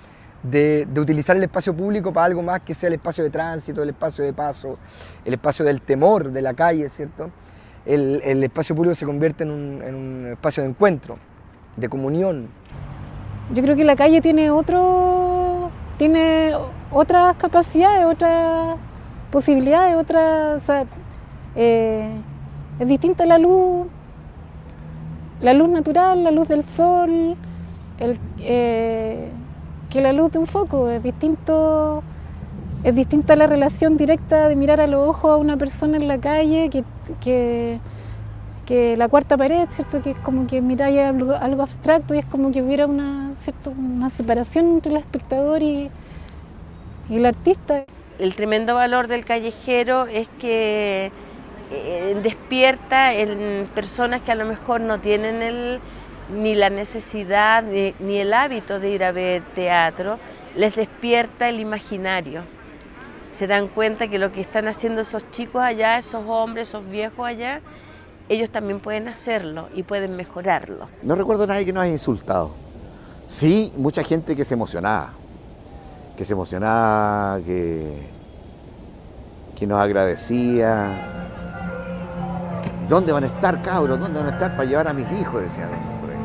de utilizar el espacio público para algo más que sea el espacio de tránsito, el espacio de paso, el espacio del temor de la calle, ¿cierto? El espacio público se convierte en un espacio de encuentro, de comunión. Yo creo que la calle tiene otras capacidades, otras posibilidades, es distinta la luz natural, la luz del sol, que la luz de un foco. Es distinta la relación directa de mirar a los ojos a una persona en la calle que la cuarta pared, ¿cierto? Que es como que miráis algo abstracto y es como que hubiera una separación entre el espectador y el artista. El tremendo valor del callejero es que despierta en personas que a lo mejor no tienen ni la necesidad ni el hábito de ir a ver teatro, les despierta el imaginario. Se dan cuenta que lo que están haciendo esos chicos allá, esos hombres, esos viejos allá, ellos también pueden hacerlo y pueden mejorarlo. No recuerdo a nadie que nos haya insultado. Sí, mucha gente que se emocionaba, que nos agradecía. ¿Dónde van a estar, cabros? ¿Dónde van a estar para llevar a mis hijos? Decían por ahí.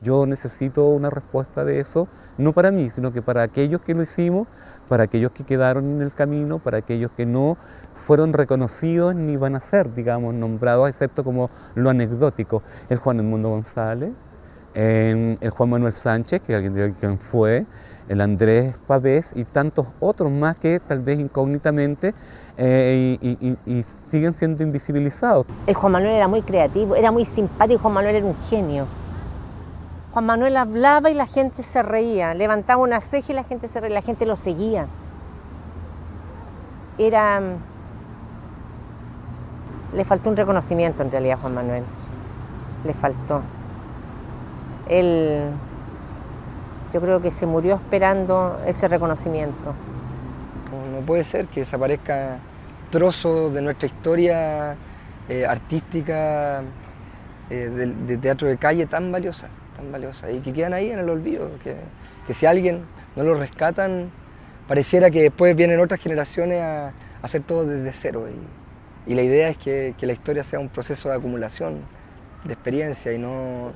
Yo necesito una respuesta de eso, no para mí, sino que para aquellos que lo hicimos, para aquellos que quedaron en el camino, para aquellos que no fueron reconocidos ni van a ser, digamos, nombrados, excepto como lo anecdótico. El Juan Edmundo González, el Juan Manuel Sánchez, que alguien diga quién fue, el Andrés Pavés y tantos otros más que tal vez incógnitamente y siguen siendo invisibilizados. El Juan Manuel era muy creativo, era muy simpático, Juan Manuel era un genio. Juan Manuel hablaba y la gente se reía, levantaba una ceja y la gente se reía, la gente lo seguía. Le faltó un reconocimiento en realidad a Juan Manuel, le faltó. Él, yo creo que se murió esperando ese reconocimiento. No puede ser que desaparezca trozos de nuestra historia artística, de teatro de calle tan valiosa, y que quedan ahí en el olvido, que si alguien no lo rescatan, pareciera que después vienen otras generaciones a hacer todo desde cero. Y la idea es que la historia sea un proceso de acumulación, de experiencia y no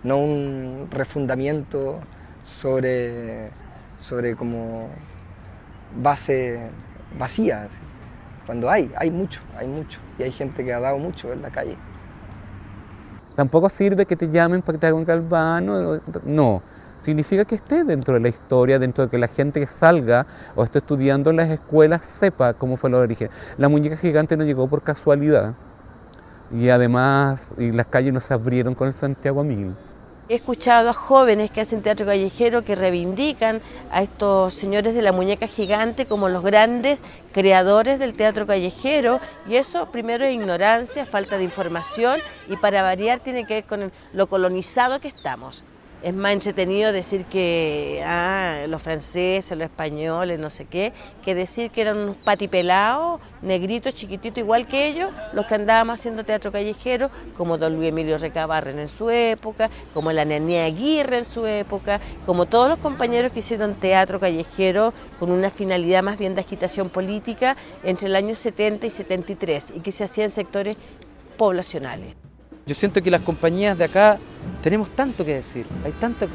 un refundamiento sobre como base vacía. Así. Cuando hay mucho, y hay gente que ha dado mucho en la calle. Tampoco sirve que te llamen para que te hagan un galvano, no. Significa que esté dentro de la historia, dentro de que la gente que salga o esté estudiando en las escuelas sepa cómo fue el origen. La muñeca gigante no llegó por casualidad y además las calles no se abrieron con el Santiago a 1000. He escuchado a jóvenes que hacen teatro callejero que reivindican a estos señores de la muñeca gigante como los grandes creadores del teatro callejero, y eso primero es ignorancia, falta de información, y para variar tiene que ver con lo colonizado que estamos. Es más entretenido decir que los franceses, los españoles, no sé qué, que decir que eran unos patipelados, negritos, chiquititos, igual que ellos, los que andábamos haciendo teatro callejero, como don Luis Emilio Recabarren en su época, como la Nenea Aguirre en su época, como todos los compañeros que hicieron teatro callejero con una finalidad más bien de agitación política entre el año 70 y 73, y que se hacía en sectores poblacionales. Yo siento que las compañías de acá tenemos tanto que decir, hay tantas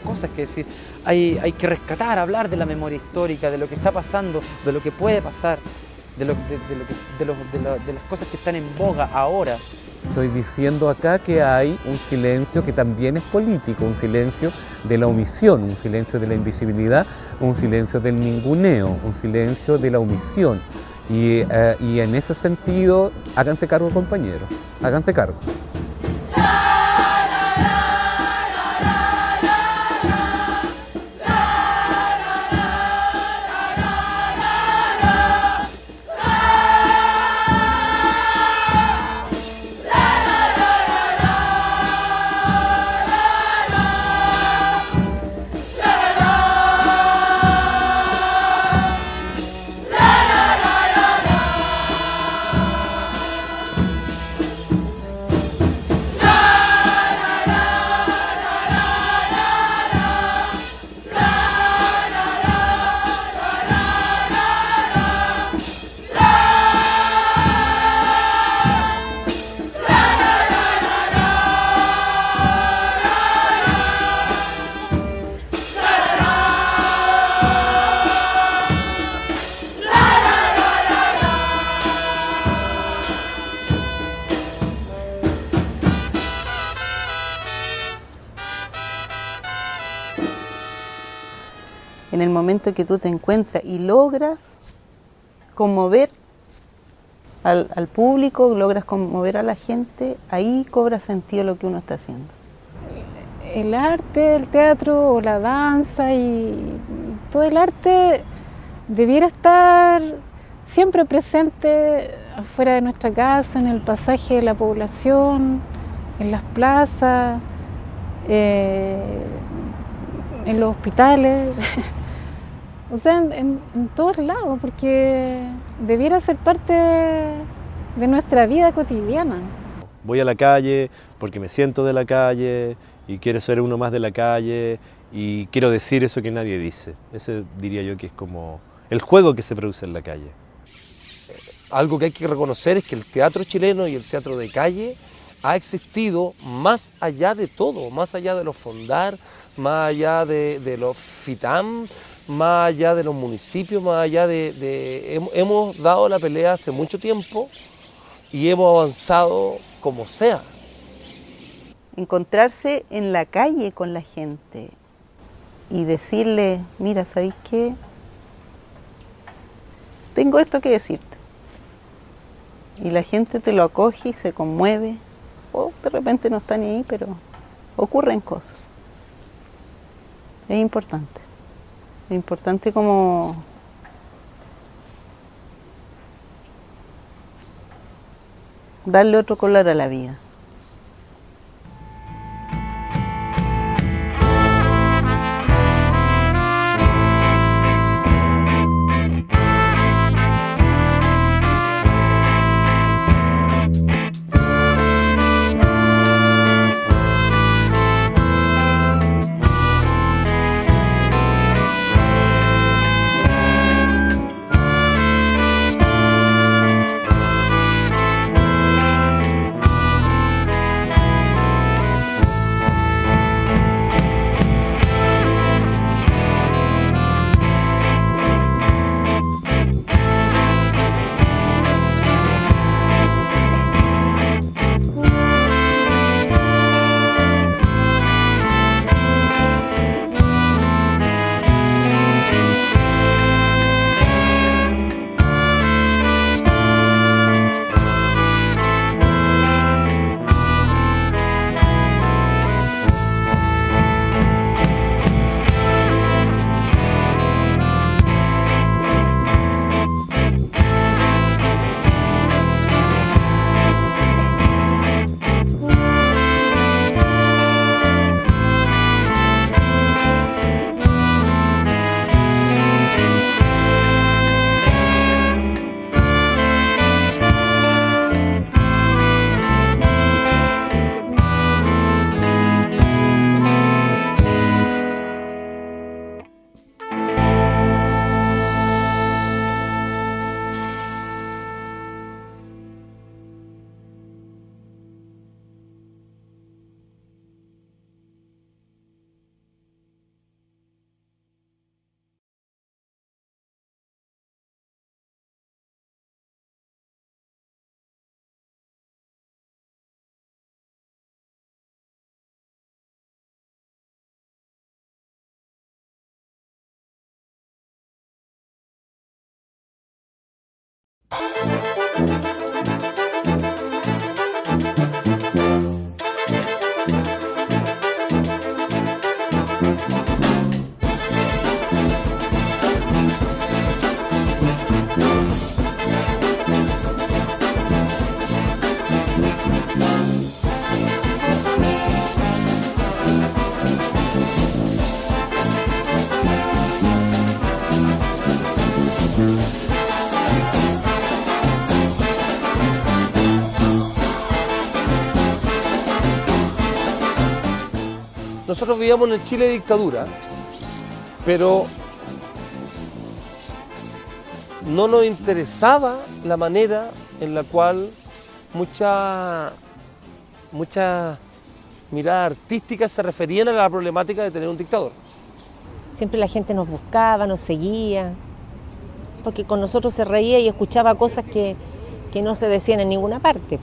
cosas que decir, hay que rescatar, hablar de la memoria histórica, de lo que está pasando, de lo que puede pasar, de las cosas que están en boga ahora. Estoy diciendo acá que hay un silencio que también es político, un silencio de la omisión, un silencio de la invisibilidad, un silencio del ninguneo, un silencio de la omisión. Y en ese sentido, háganse cargo, compañeros, háganse cargo. En el momento que tú te encuentras y logras conmover al público, logras conmover a la gente, ahí cobra sentido lo que uno está haciendo. El arte, el teatro o la danza y todo el arte debiera estar siempre presente afuera de nuestra casa, en el pasaje de la población, en las plazas, en los hospitales. O sea, en todos lados, porque debiera ser parte de nuestra vida cotidiana. Voy a la calle porque me siento de la calle y quiero ser uno más de la calle y quiero decir eso que nadie dice. Ese diría yo que es como el juego que se produce en la calle. Algo que hay que reconocer es que el teatro chileno y el teatro de calle ha existido más allá de todo, más allá de los fondar, más allá de los FITAM, más allá de los municipios, más allá hemos dado la pelea hace mucho tiempo y hemos avanzado como sea. Encontrarse en la calle con la gente y decirle, mira, ¿sabéis qué? Tengo esto que decirte. Y la gente te lo acoge y se conmueve, o de repente no está ni ahí, pero ocurren cosas. Es importante como darle otro color a la vida. Nosotros vivíamos en el Chile de dictadura, pero no nos interesaba la manera en la cual muchas miradas artísticas se referían a la problemática de tener un dictador. Siempre la gente nos buscaba, nos seguía, porque con nosotros se reía y escuchaba cosas que no se decían en ninguna parte.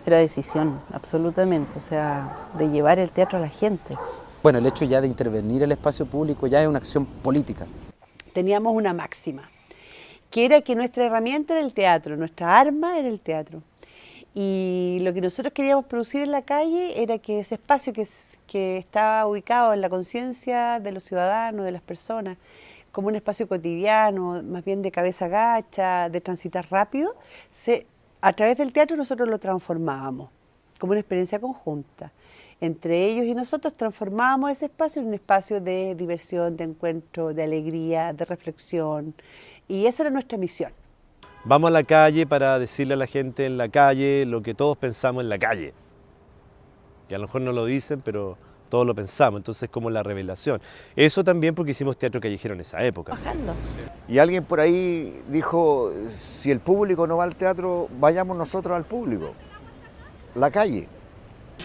Era decisión, absolutamente, o sea, de llevar el teatro a la gente. Bueno, el hecho ya de intervenir el espacio público ya es una acción política. Teníamos una máxima, que era que nuestra herramienta era el teatro, nuestra arma era el teatro. Y lo que nosotros queríamos producir en la calle era que ese espacio que estaba ubicado en la conciencia de los ciudadanos, de las personas, como un espacio cotidiano, más bien de cabeza gacha, de transitar rápido, a través del teatro nosotros lo transformábamos como una experiencia conjunta. Entre ellos y nosotros transformábamos ese espacio en un espacio de diversión, de encuentro, de alegría, de reflexión. Y esa era nuestra misión. Vamos a la calle para decirle a la gente en la calle lo que todos pensamos en la calle. Que a lo mejor no lo dicen, pero todos lo pensamos, entonces es como la revelación. Eso también porque hicimos teatro callejero en esa época. Bajando. Y alguien por ahí dijo, si el público no va al teatro, vayamos nosotros al público. la calle.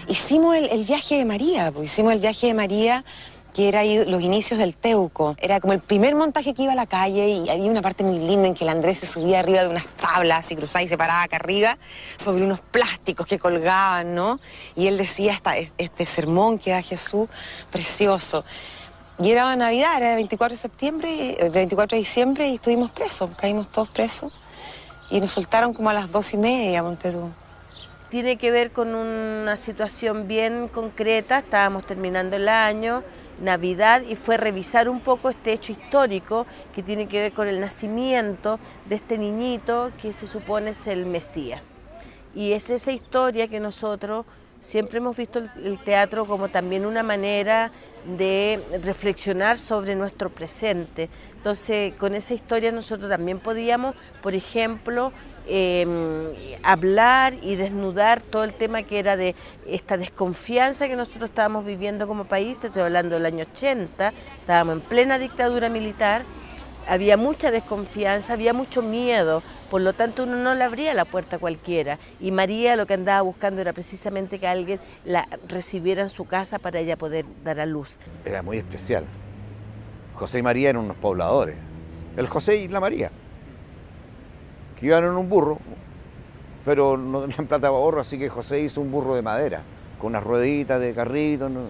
Hicimos el viaje de María, pues hicimos el viaje de María, que era ahí los inicios del Teuco. Era como el primer montaje que iba a la calle y había una parte muy linda en que el Andrés se subía arriba de unas tablas y cruzaba y se paraba acá arriba sobre unos plásticos que colgaban, ¿no? Y él decía este sermón que da Jesús, precioso. Y era Navidad, era el 24 de diciembre y estuvimos presos, caímos todos presos. Y nos soltaron como a las 2:30, ponte tú. Tiene que ver con una situación bien concreta, estábamos terminando el año, Navidad, y fue revisar un poco este hecho histórico que tiene que ver con el nacimiento de este niñito que se supone es el Mesías. Y es esa historia que nosotros siempre hemos visto el teatro como también una manera de reflexionar sobre nuestro presente. Entonces, con esa historia nosotros también podíamos, por ejemplo, hablar y desnudar todo el tema que era de esta desconfianza que nosotros estábamos viviendo como país. Te estoy hablando del año 80, estábamos en plena dictadura militar, había mucha desconfianza, había mucho miedo, por lo tanto uno no le abría la puerta a cualquiera, y María lo que andaba buscando era precisamente que alguien la recibiera en su casa para ella poder dar a luz. Era muy especial. José y María eran unos pobladores, el José y la María, que iban en un burro, pero no tenían plata para burro, así que José hizo un burro de madera, con unas rueditas de carrito, ¿no?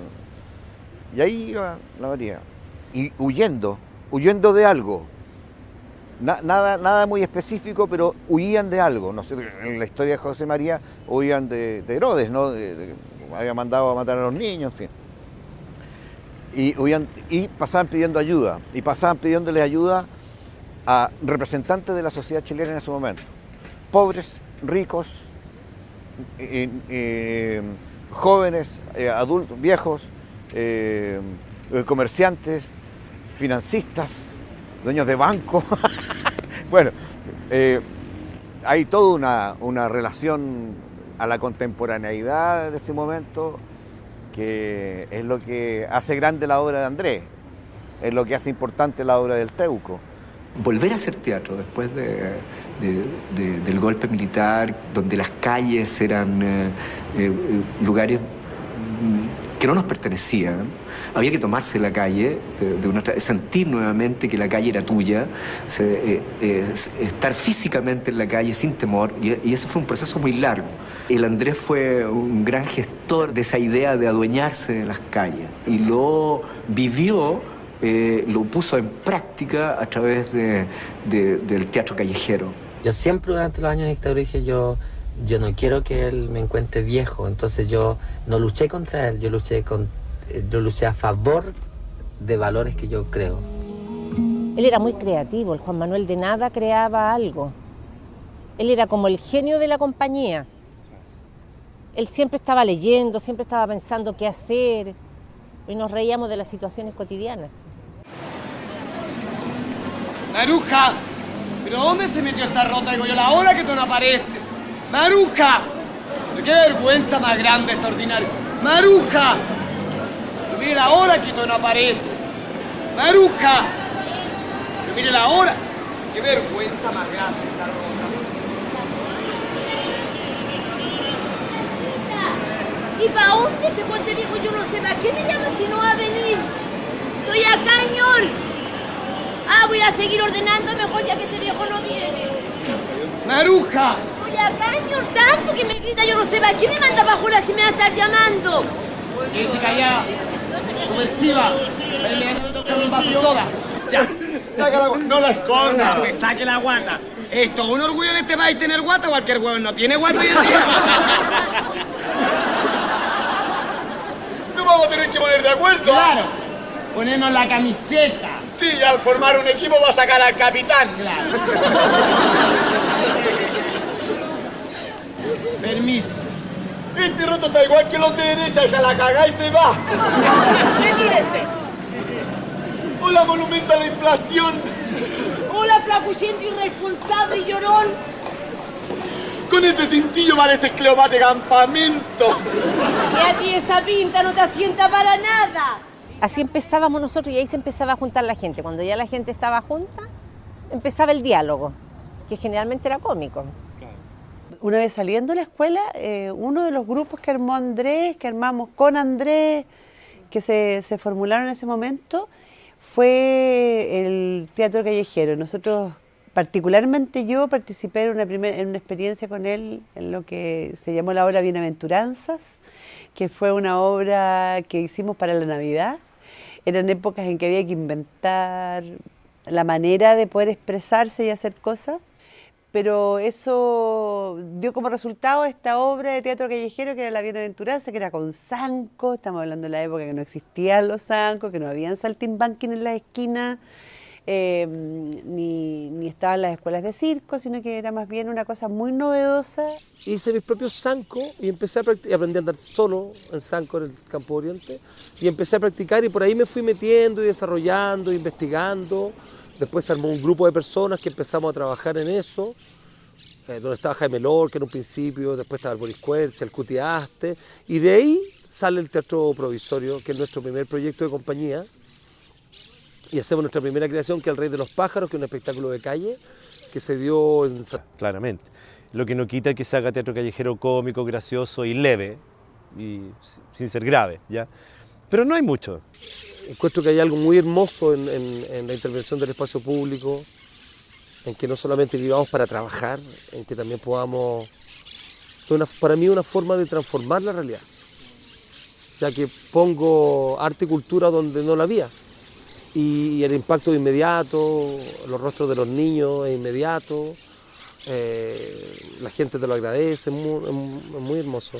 Y ahí iba la María, y huyendo de algo, nada muy específico, pero huían de algo. No sé, en la historia de José y María huían de Herodes, ¿no? Había mandado a matar a los niños, en fin. Y huían y pasaban pidiendo ayuda, y pasaban pidiéndole ayuda a representantes de la sociedad chilena en ese momento. Pobres, ricos, jóvenes, adultos, viejos, comerciantes, financistas, dueños de banco. Bueno, hay toda una relación a la contemporaneidad de ese momento que es lo que hace grande la obra de Andrés, es lo que hace importante la obra del Teuco. Volver a hacer teatro después del golpe militar, donde las calles eran lugares que no nos pertenecían. Había que tomarse la calle, sentir nuevamente que la calle era tuya, estar físicamente en la calle sin temor, y eso fue un proceso muy largo. El Andrés fue un gran gestor de esa idea de adueñarse de las calles, y lo vivió, lo puso en práctica a través del teatro callejero. Yo siempre durante los años de dictadura dije, yo no quiero que él me encuentre viejo, entonces yo no luché contra él, yo luché a favor de valores que yo creo. Él era muy creativo, el Juan Manuel de nada creaba algo. Él era como el genio de la compañía. Él siempre estaba leyendo, siempre estaba pensando qué hacer, y nos reíamos de las situaciones cotidianas. Maruja, ¿pero dónde se metió esta rota? Digo yo, la hora que tú no apareces. Maruja, pero qué vergüenza más grande, extraordinaria. Maruja, pero mire la hora que tú no apareces. Maruja, pero mire la hora. Qué vergüenza más grande esta rota. ¿Y para dónde se fue este viejo? Yo no sé, ¿para qué me llama si no va a venir? Estoy acá, señor. Voy a seguir ordenando mejor ya que este viejo no viene. ¡Maruja! Estoy acá, señor, tanto que me grita, yo no sé, ¿para qué me manda para afuera si me va a estar llamando? Quédese callada. Subversiva. Un vaso de soda. Ya. Saca la guata. No la esconda. Pues saque la guata. Es todo un orgullo en este país tener guata. Cualquier huevón no tiene guata hoy en día. ¿No vamos a tener que poner de acuerdo? Claro. Ponernos la camiseta. Sí, al formar un equipo va a sacar al capitán. Claro. Permiso. Este roto está igual que los de derecha, hija la cagá y se va. Retírese. Hola, monumento a la inflación. Hola, flacuchento, irresponsable y llorón. Con ese cintillo pareces Cleopatra de campamento. Y a ti esa pinta no te asienta para nada. Así empezábamos nosotros y ahí se empezaba a juntar la gente. Cuando ya la gente estaba junta, empezaba el diálogo, que generalmente era cómico. Una vez saliendo de la escuela, uno de los grupos que armó Andrés, que armamos con Andrés, que se formularon en ese momento, fue el teatro callejero. Nosotros, particularmente yo, participé en una experiencia con él en lo que se llamó la obra Bienaventuranzas, que fue una obra que hicimos para la Navidad. Eran épocas en que había que inventar la manera de poder expresarse y hacer cosas, pero eso dio como resultado esta obra de teatro callejero que era La Bienaventuranza, que era con zancos. Estamos hablando de la época que no existían los zancos, que no habían saltimbanquín en las esquinas, ni estaban las escuelas de circo, sino que era más bien una cosa muy novedosa. Hice mis propios zancos y empecé a practicar, aprendí a andar solo en zanco en el Campo Oriente, y empecé a practicar, y por ahí me fui metiendo y desarrollando, investigando. Después se armó un grupo de personas que empezamos a trabajar en eso, donde estaba Jaime Lorca en un principio, después estaba el Boris Cuercha, el Cuti Aste, y de ahí sale el Teatro Provisorio, que es nuestro primer proyecto de compañía, y hacemos nuestra primera creación, que es El Rey de los Pájaros, que es un espectáculo de calle, que se dio en... Claramente. Lo que no quita que se haga teatro callejero cómico, gracioso y leve, y sin ser grave, ¿ya? Pero no hay mucho. Encuentro que hay algo muy hermoso en la intervención del espacio público, en que no solamente vivamos para trabajar, en que también podamos... para mí es una forma de transformar la realidad, ya que pongo arte y cultura donde no la había. Y el impacto es inmediato, los rostros de los niños es inmediato, la gente te lo agradece, es muy hermoso.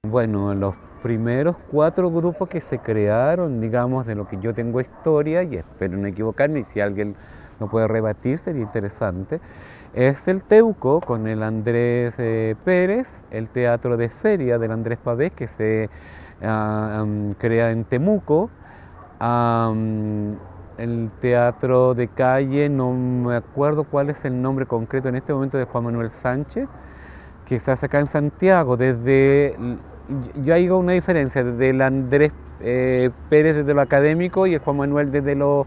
Bueno, los primeros 4 grupos que se crearon, digamos, de lo que yo tengo historia, y espero no equivocarme, y si alguien lo puede rebatir sería interesante, es el Teuco con el Andrés Pérez, el Teatro de Feria del Andrés Pavés, que se crea en Temuco, el Teatro de Calle, no me acuerdo cuál es el nombre concreto en este momento, de Juan Manuel Sánchez, que se hace acá en Santiago, desde... Yo hago una diferencia desde el Andrés Pérez desde lo académico y el Juan Manuel desde lo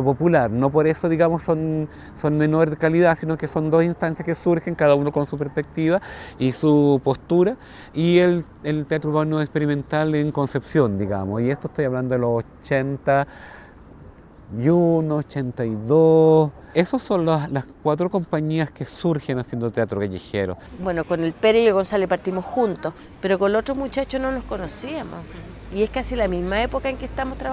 popular. No por eso, digamos, son menor de calidad, sino que son 2 instancias que surgen, cada uno con su perspectiva y su postura. Y el teatro urbano experimental en Concepción, digamos. Y esto estoy hablando de los 81, 82... Esas son las 4 compañías que surgen haciendo teatro callejero. Bueno, con el Pérez y el González partimos juntos, pero con los otros muchachos no nos conocíamos. Y es casi la misma época en que estamos trabajando.